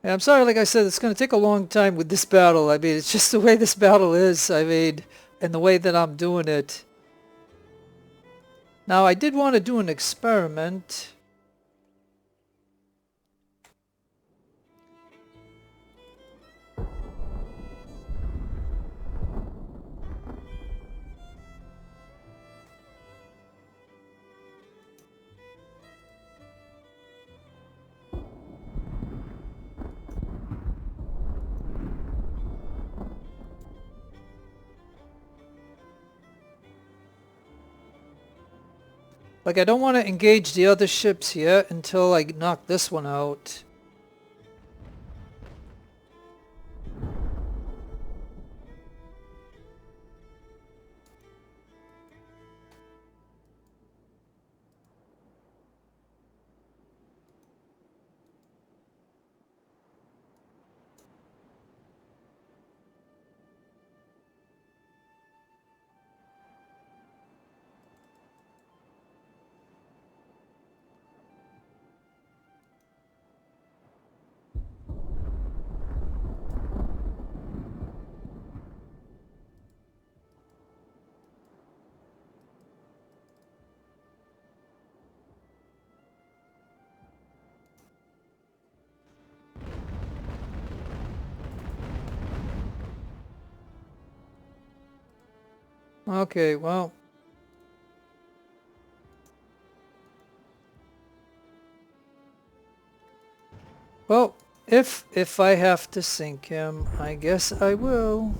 and I'm sorry, like I said, it's going to take a long time with this battle. I mean, it's just the way this battle is, I mean, and the way that I'm doing it. Now, I did want to do an experiment. Like, I don't want to engage the other ships yet until I knock this one out. Okay, well. Well, if I have to sink him, I guess I will.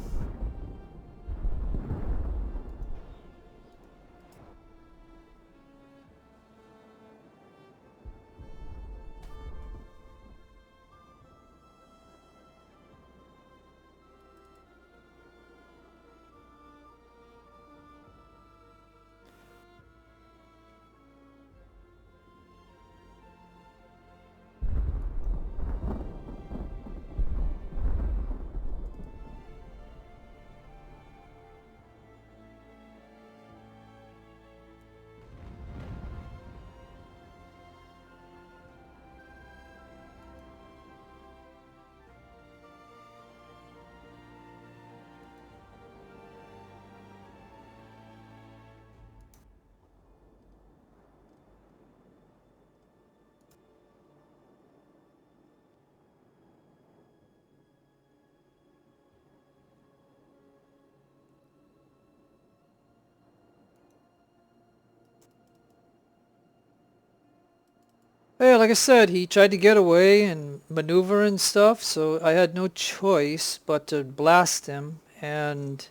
Yeah, like I said, he tried to get away and maneuver and stuff, so I had no choice but to blast him, and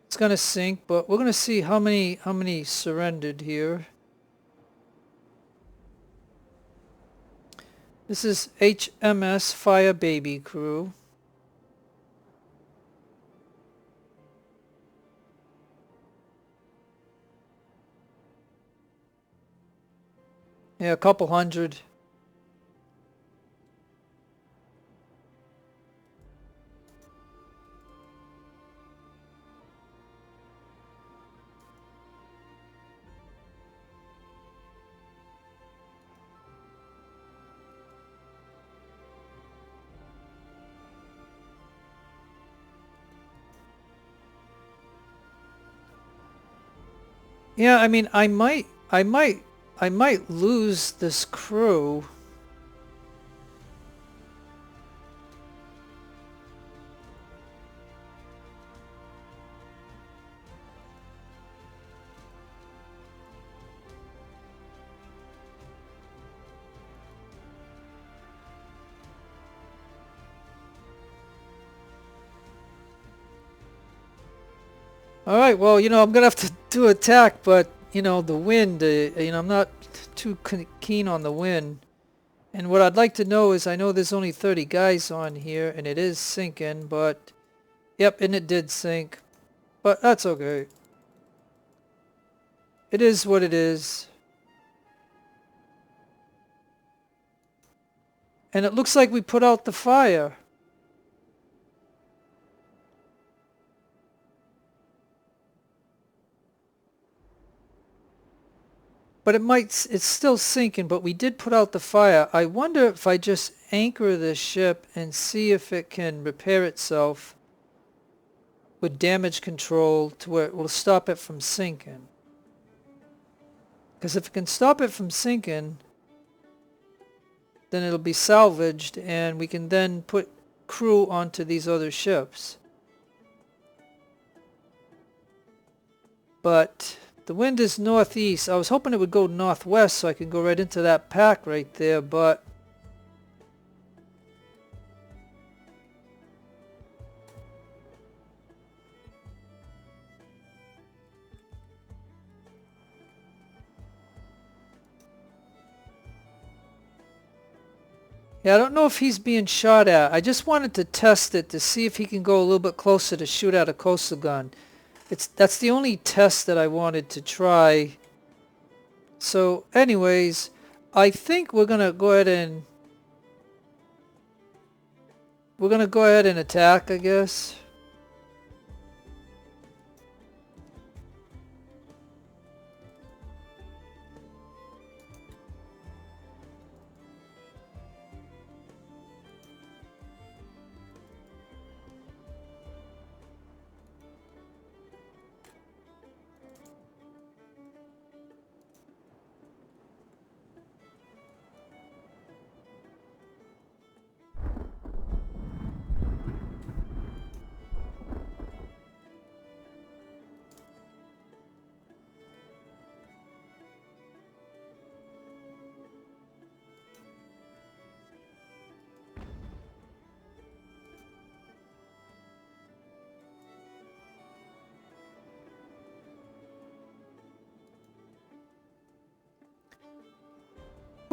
it's gonna sink, but we're gonna see how many surrendered here. This is HMS Fire Baby Crew. Yeah, a couple hundred. Yeah, I mean, I might lose this crew. All right, well, I'm gonna have to do attack, but the wind. I'm not too keen on the wind. And what I'd like to know is, I know there's only 30 guys on here, and it is sinking, but yep, and it did sink, but that's okay. It is what it is. And it looks like we put out the fire. But it's still sinking, but we did put out the fire. I wonder if I just anchor this ship and see if it can repair itself with damage control to where it will stop it from sinking. Because if it can stop it from sinking, then it'll be salvaged and we can then put crew onto these other ships. But the wind is northeast. I was hoping it would go northwest so I could go right into that pack right there, but yeah, I don't know if he's being shot at. I just wanted to test it to see if he can go a little bit closer to shoot at a coastal gun. That's the only test that I wanted to try. So anyways, I think we're gonna go ahead and attack, I guess.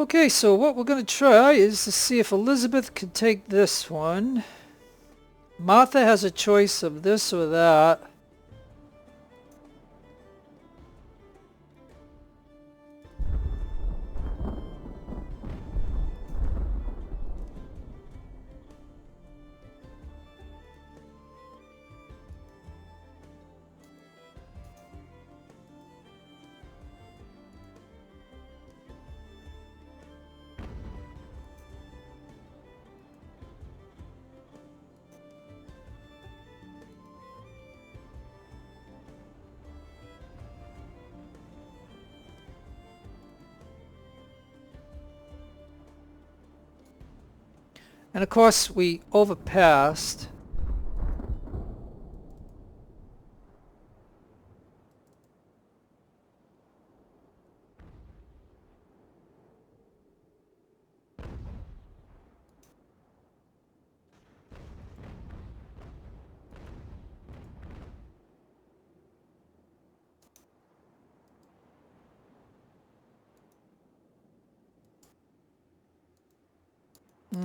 Okay, so what we're going to try is to see if Elizabeth can take this one. Martha has a choice of this or that. And of course we overpassed.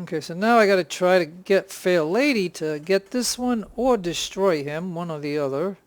Okay, so now I gotta try to get Fair Lady to get this one or destroy him, one or the other.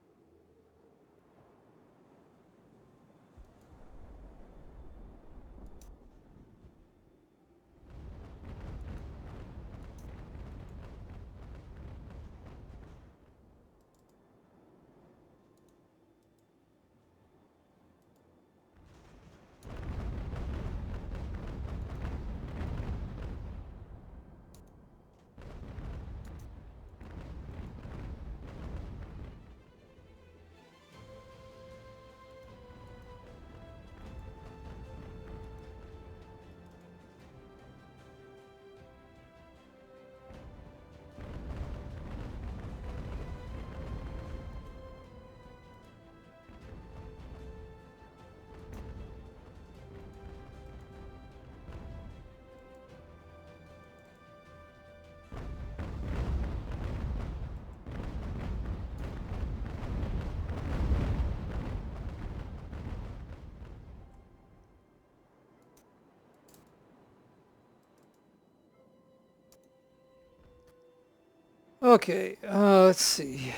Okay, let's see.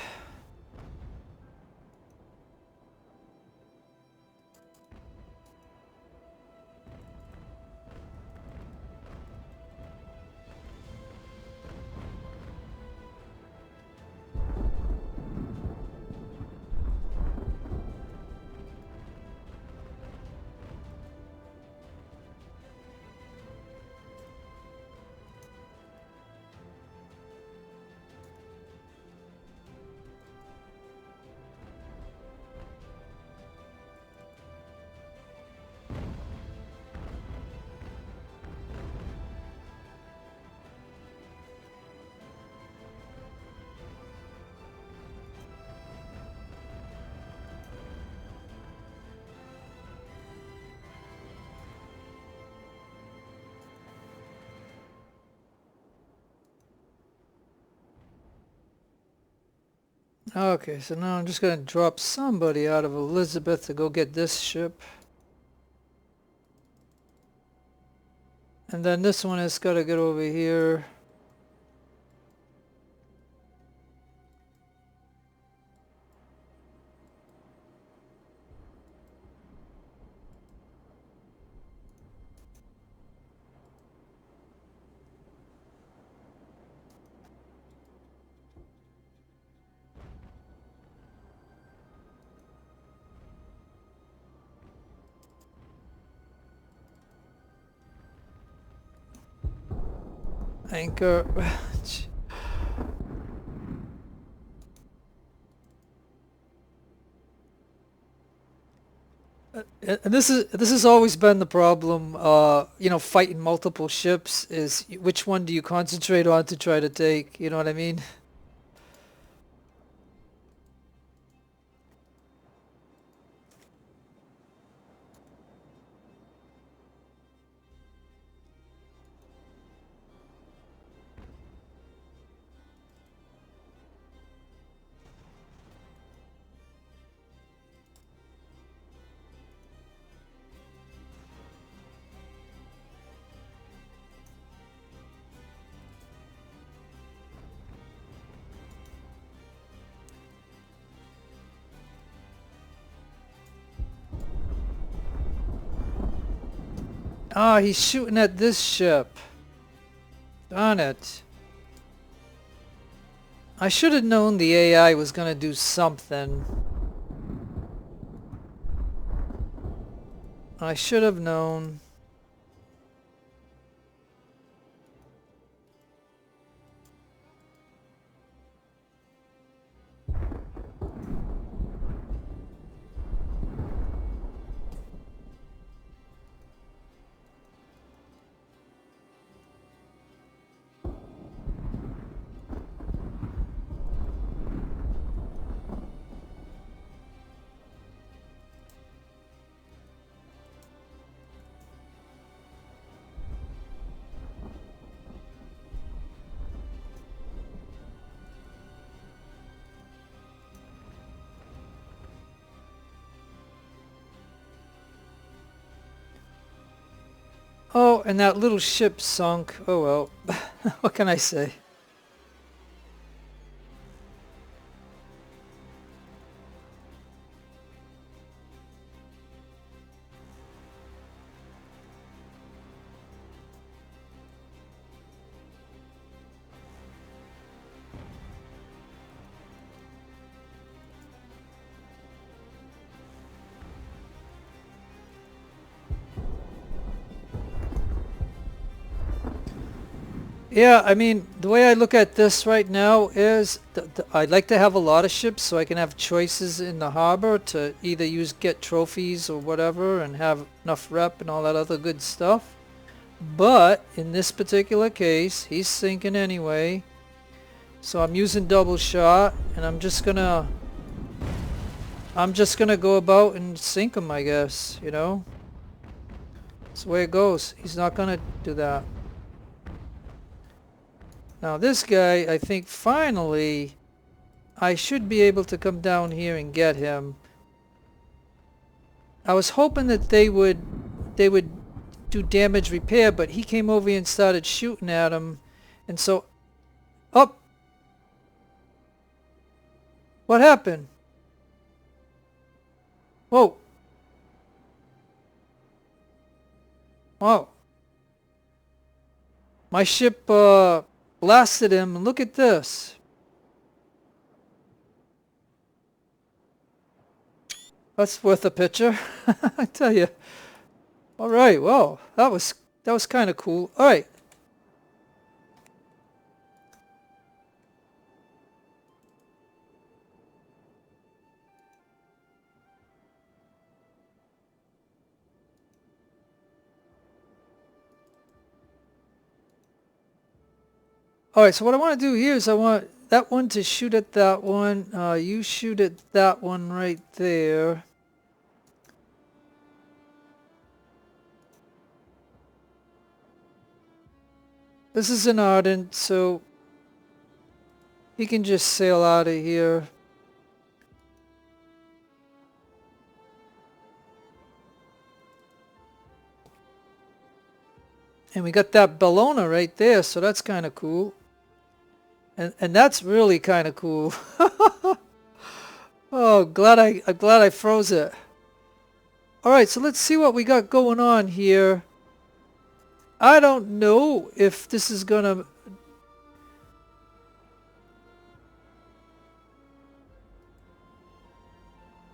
Okay, so now I'm just gonna drop somebody out of Elizabeth to go get this ship. And then this one has gotta get over here. Anchor. And this has always been the problem, you know, fighting multiple ships is which one do you concentrate on to try to take, you know what I mean? Ah, he's shooting at this ship. Darn it. I should have known the AI was gonna do something. I should have known. Oh, and that little ship sunk. Oh well. What can I say? Yeah, I mean, the way I look at this right now is I'd like to have a lot of ships so I can have choices in the harbor to either get trophies or whatever and have enough rep and all that other good stuff. But in this particular case, he's sinking anyway. So I'm using double shot and I'm just gonna go about and sink him, I guess, you know? That's the way it goes. He's not gonna do that. Now this guy, I think finally I should be able to come down here and get him. I was hoping that they would do damage repair, but he came over here and started shooting at him, and so up. What happened? Whoa. Wow. My ship blasted him, and look at this. That's worth a picture. I tell you. All right, well, that was kind of cool. All right. All right, so what I want to do here is I want that one to shoot at that one. You shoot at that one right there. This is an ardent, so he can just sail out of here. And we got that Bellona right there, so that's kind of cool. And that's really kind of cool. Oh, I'm glad I froze it. All right, so let's see what we got going on here. I don't know if this is gonna.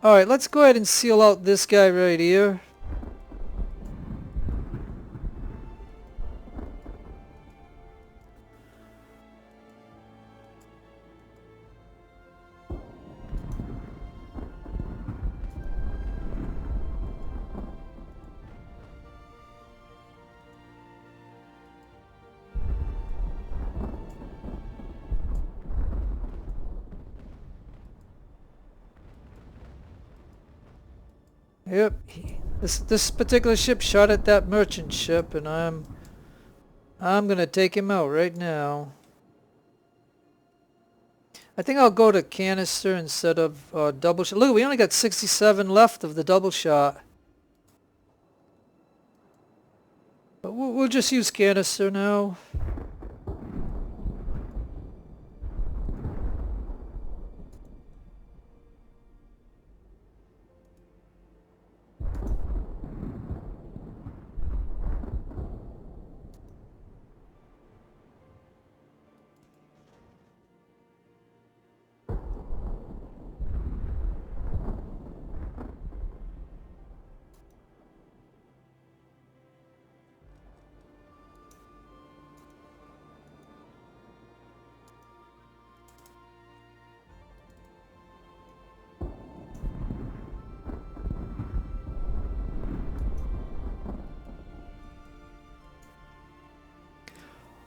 All right, let's go ahead and seal out this guy right here. Yep, this particular ship shot at that merchant ship, and I'm gonna take him out right now. I think I'll go to canister instead of double shot. Look, we only got 67 left of the double shot. But we'll just use canister now.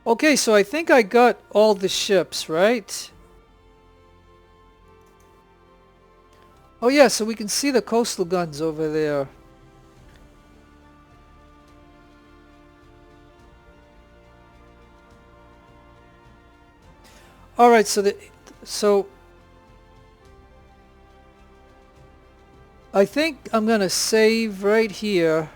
Okay, so I think I got all the ships, right? Oh yeah, so we can see the coastal guns over there. Alright, so I think I'm gonna save right here.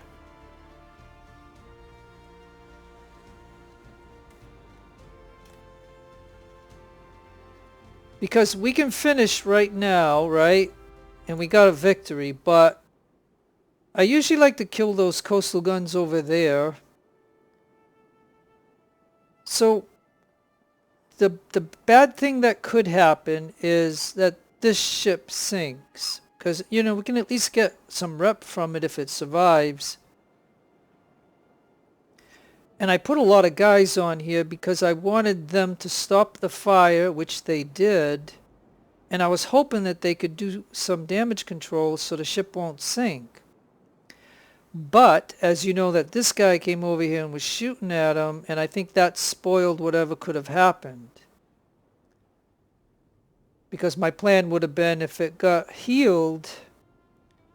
Because we can finish right now, right? And we got a victory, but I usually like to kill those coastal guns over there. So the bad thing that could happen is that this ship sinks. Because, you know, we can at least get some rep from it if it survives. And I put a lot of guys on here because I wanted them to stop the fire, which they did. And I was hoping that they could do some damage control so the ship won't sink. But, as you know, that this guy came over here and was shooting at him, and I think that spoiled whatever could have happened. Because my plan would have been, if it got healed,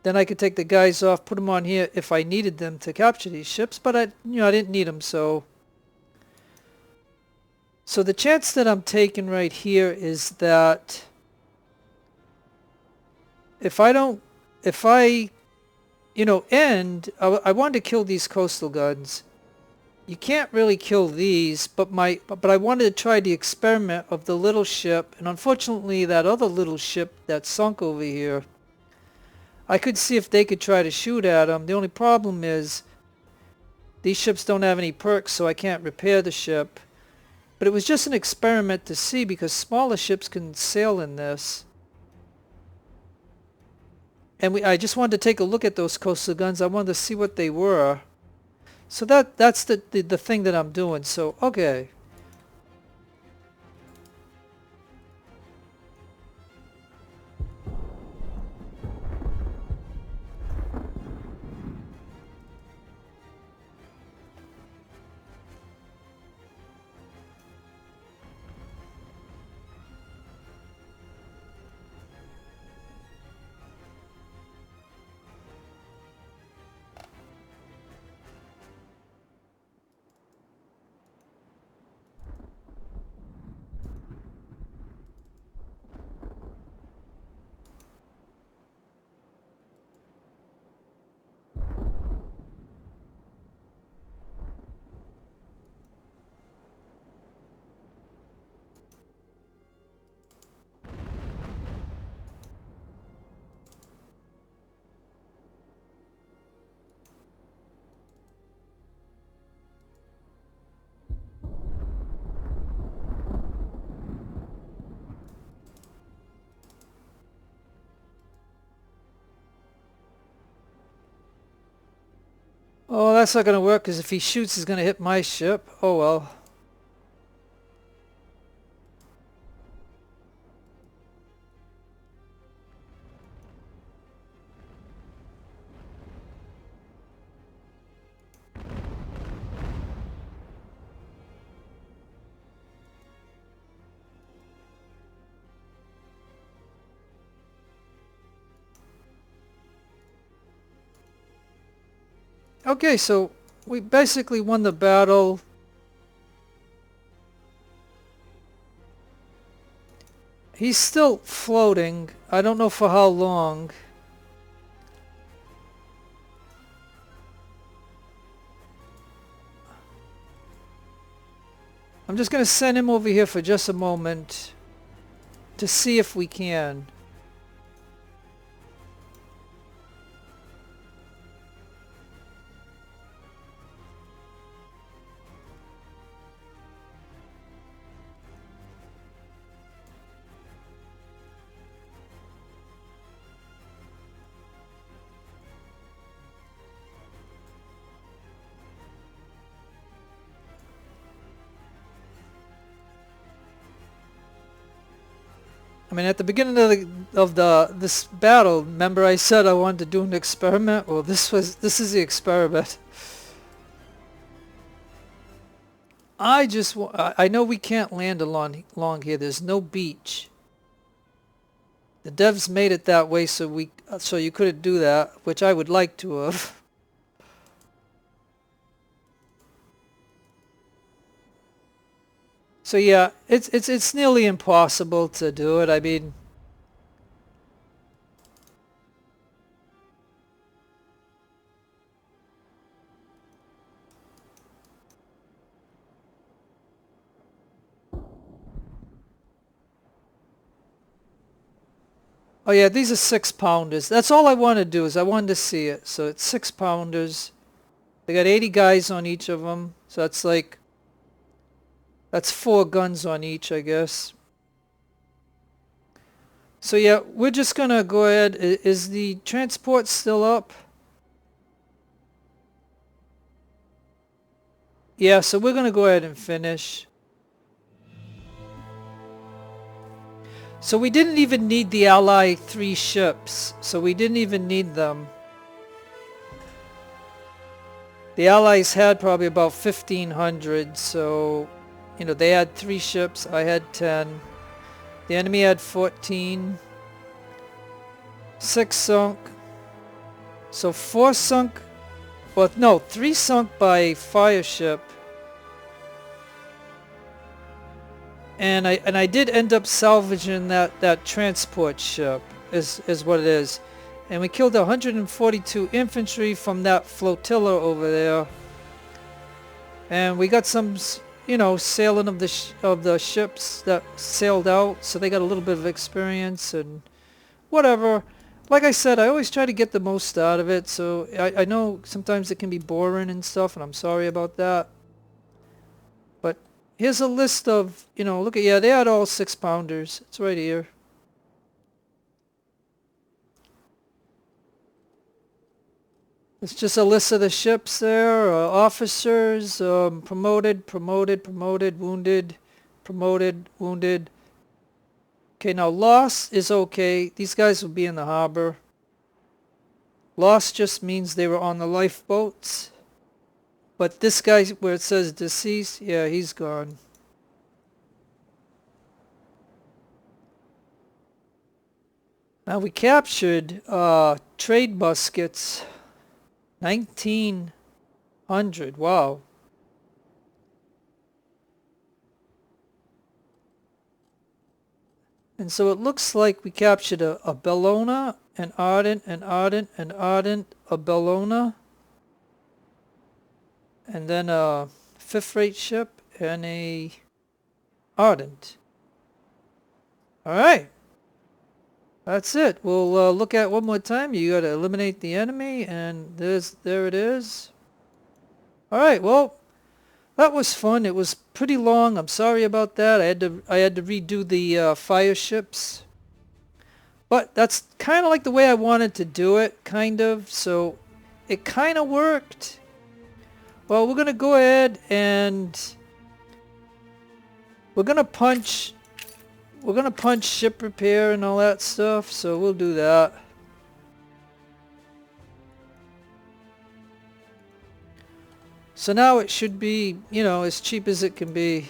then I could take the guys off, put them on here if I needed them to capture these ships, but I didn't need them, so... So the chance that I'm taking right here is that if I, I wanted to kill these coastal guns. You can't really kill these, but I wanted to try the experiment of the little ship, and unfortunately that other little ship that sunk over here, I could see if they could try to shoot at them. The only problem is these ships don't have any perks, so I can't repair the ship. But it was just an experiment to see, because smaller ships can sail in this. And I just wanted to take a look at those coastal guns. I wanted to see what they were. So that's the thing that I'm doing. So, okay. Oh, that's not going to work, because if he shoots, he's going to hit my ship. Oh well. Okay, so we basically won the battle. He's still floating. I don't know for how long. I'm just going to send him over here for just a moment to see if we can. I mean, at the beginning of this battle, remember I said I wanted to do an experiment? Well, this is the experiment. I know we can't land along here. There's no beach. The devs made it that way so you couldn't do that, which I would like to have. So yeah, it's nearly impossible to do it. I mean, oh yeah, these are 6-pounders. That's all I want to do is I wanted to see it. So it's 6-pounders. They got 80 guys on each of them. So that's 4 guns on each, I guess. So yeah, we're just gonna go ahead. Is the transport still up? Yeah, so we're gonna go ahead and finish. So we didn't even need the Ally 3 ships. So we didn't even need them. The Allies had probably about 1,500, so, you know, they had 3 ships, I had 10. The enemy had 14. 6 sunk. So 4 sunk, well, no, 3 sunk by fire ship. And I did end up salvaging that transport ship, is what it is. And we killed 142 infantry from that flotilla over there. And we got some, you know, sailing of the ships that sailed out, so they got a little bit of experience and whatever. Like I said, I always try to get the most out of it, so I know sometimes it can be boring and stuff, and I'm sorry about that. But here's a list of, you know, look at, yeah, they had all 6-pounders. It's right here. It's just a list of the ships there, officers, promoted, wounded, promoted, wounded. Okay, now loss is okay. These guys will be in the harbor. Loss just means they were on the lifeboats. But this guy where it says deceased, yeah, he's gone. Now we captured trade muskets. 1,900, wow. And so it looks like we captured a Bellona, an Ardent, an Ardent, an Ardent, a Bellona, and then a 5th-rate ship and a Ardent. Alright. That's it. We'll look at it one more time. You gotta eliminate the enemy, and there it is. Alright, well, that was fun. It was pretty long. I'm sorry about that. I had to redo the fire ships. But that's kind of like the way I wanted to do it, kind of. So it kind of worked. Well, we're gonna go ahead and we're gonna punch ship repair and all that stuff, so we'll do that. So now it should be, you know, as cheap as it can be.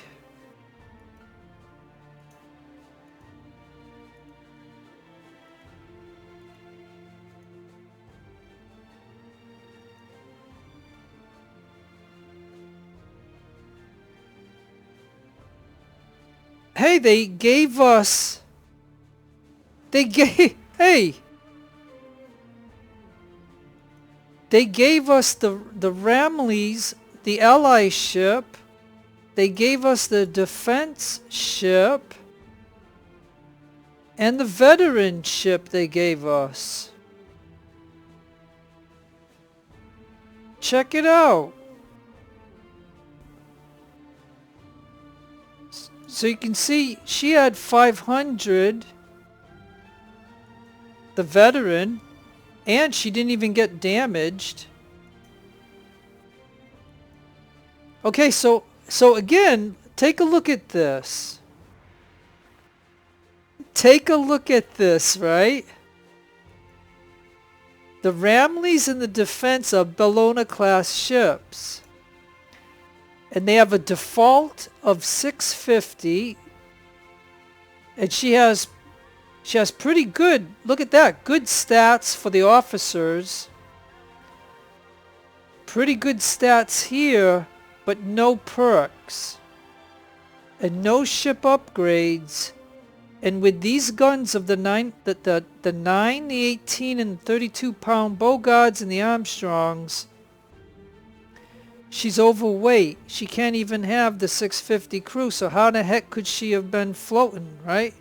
Hey, they gave us the Ramleys, the ally ship. They gave us the defense ship and the veteran ship they gave us. Check it out. So you can see she had 500, the veteran, and she didn't even get damaged. Okay, so again, take a look at this. Take a look at this, right? The Ramleys in the defense of Bellona class ships. And they have a default of 650. And she has pretty good, look at that, good stats for the officers. Pretty good stats here, but no perks. And no ship upgrades. And with these guns of the 9, the 18, and 32 pound Bogards and the Armstrongs, she's overweight. She can't even have the 650 crew. So how the heck could she have been floating, right?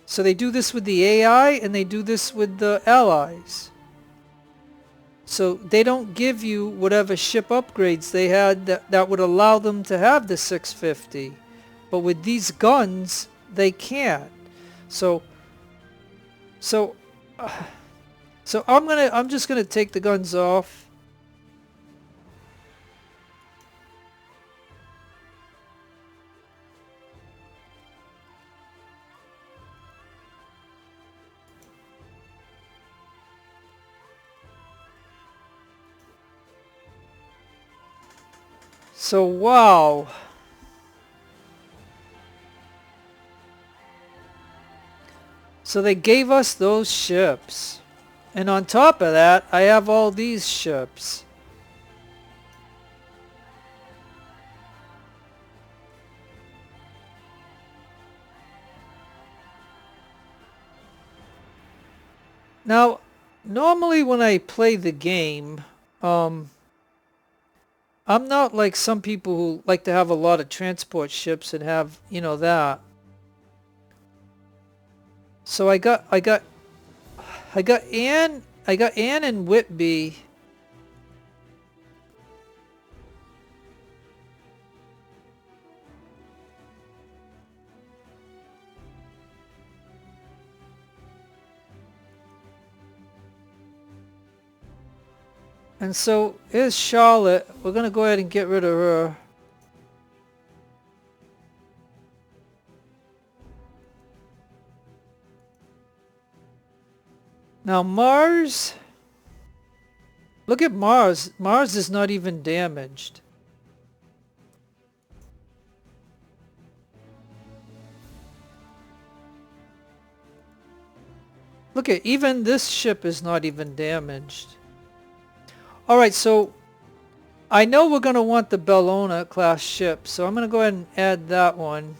So they do this with the AI and they do this with the allies. So they don't give you whatever ship upgrades they had that would allow them to have the 650. But with these guns, they can't. So I'm just gonna take the guns off. So wow. So they gave us those ships. And on top of that, I have all these ships. Now, normally when I play the game, I'm not like some people who like to have a lot of transport ships and have, you know, that. So I got Anne and Whitby. And so here's Charlotte. We're going to go ahead and get rid of her. Now Mars, look at Mars. Mars is not even damaged. Look at, even this ship is not even damaged. Alright, so I know we're going to want the Bellona class ship, so I'm going to go ahead and add that one.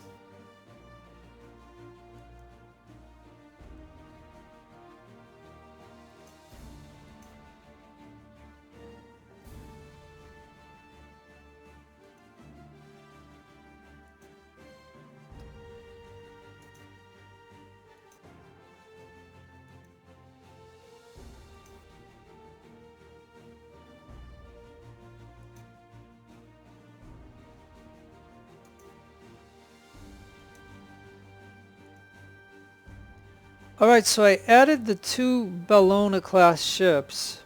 Alright, so I added the 2 Bellona class ships.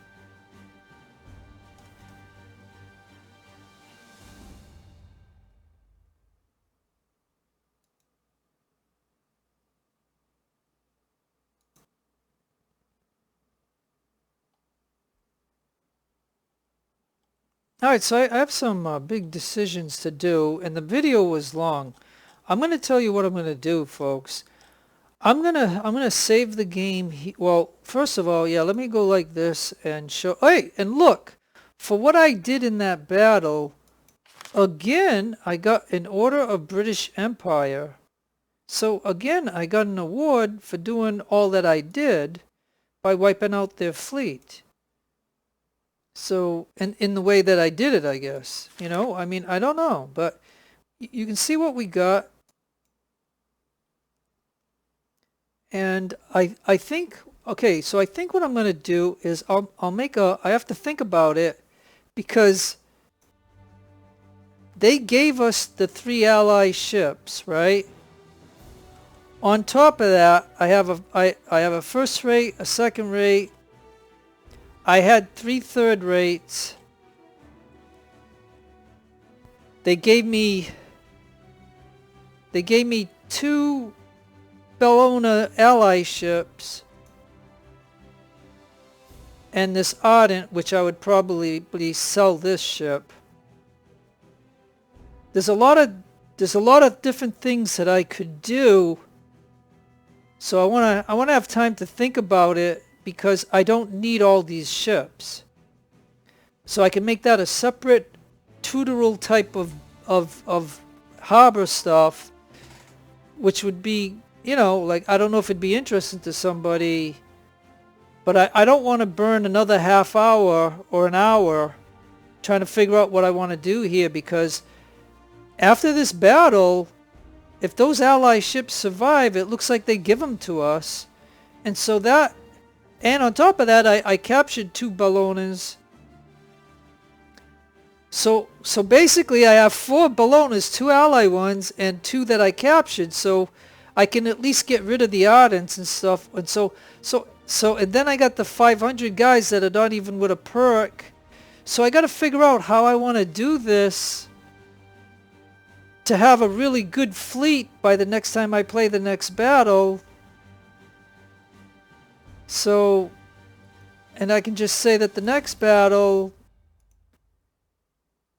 Alright, so I have some big decisions to do, and the video was long. I'm going to tell you what I'm going to do, folks. I'm gonna save the game. Well, first of all, yeah, let me go like this and show. Hey, and look, for what I did in that battle, again, I got an Order of British Empire. So again, I got an award for doing all that I did by wiping out their fleet. So, in the way that I did it, I guess. You know, I mean, I don't know, but you can see what we got. And I think, okay, so I think what I'm going to do is I'll make a, I have to think about it, because they gave us the 3 ally ships, right? On top of that, I have a first rate, a second rate. I had 3 third rates. They gave me 2 Bellona ally ships and this Ardent, which I would probably sell this ship. there's a lot of different things that I could do. So I wanna have time to think about it, because I don't need all these ships. So I can make that a separate tutorial type of harbor stuff, which would be, you know, like, I don't know if it'd be interesting to somebody, but I don't want to burn another half hour or an hour trying to figure out what I want to do here, because after this battle, if those ally ships survive, it looks like they give them to us. And so that, and on top of that, I captured 2 ballooners. So basically I have 4 ballooners, 2 ally ones, and 2 that I captured. So I can at least get rid of the ardents and stuff. And so and then I got the 500 guys that are not even with a perk. So I got to figure out how I want to do this to have a really good fleet by the next time I play the next battle. So, and I can just say that the next battle,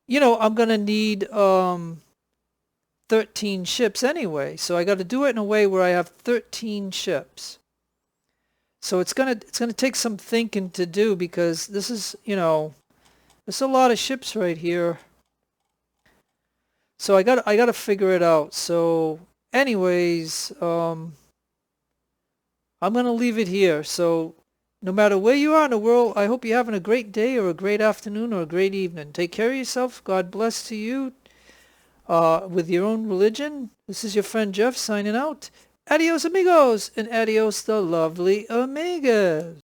you know, I'm going to need 13 ships anyway. So I got to do it in a way where I have 13 ships. So it's going to take some thinking to do, because this is, you know, there's a lot of ships right here. So I got to figure it out. So anyways, I'm going to leave it here. So no matter where you are in the world, I hope you're having a great day or a great afternoon or a great evening. Take care of yourself. God bless to you with your own religion. This is your friend Jeff signing out. Adios amigos, and adios the lovely amigas.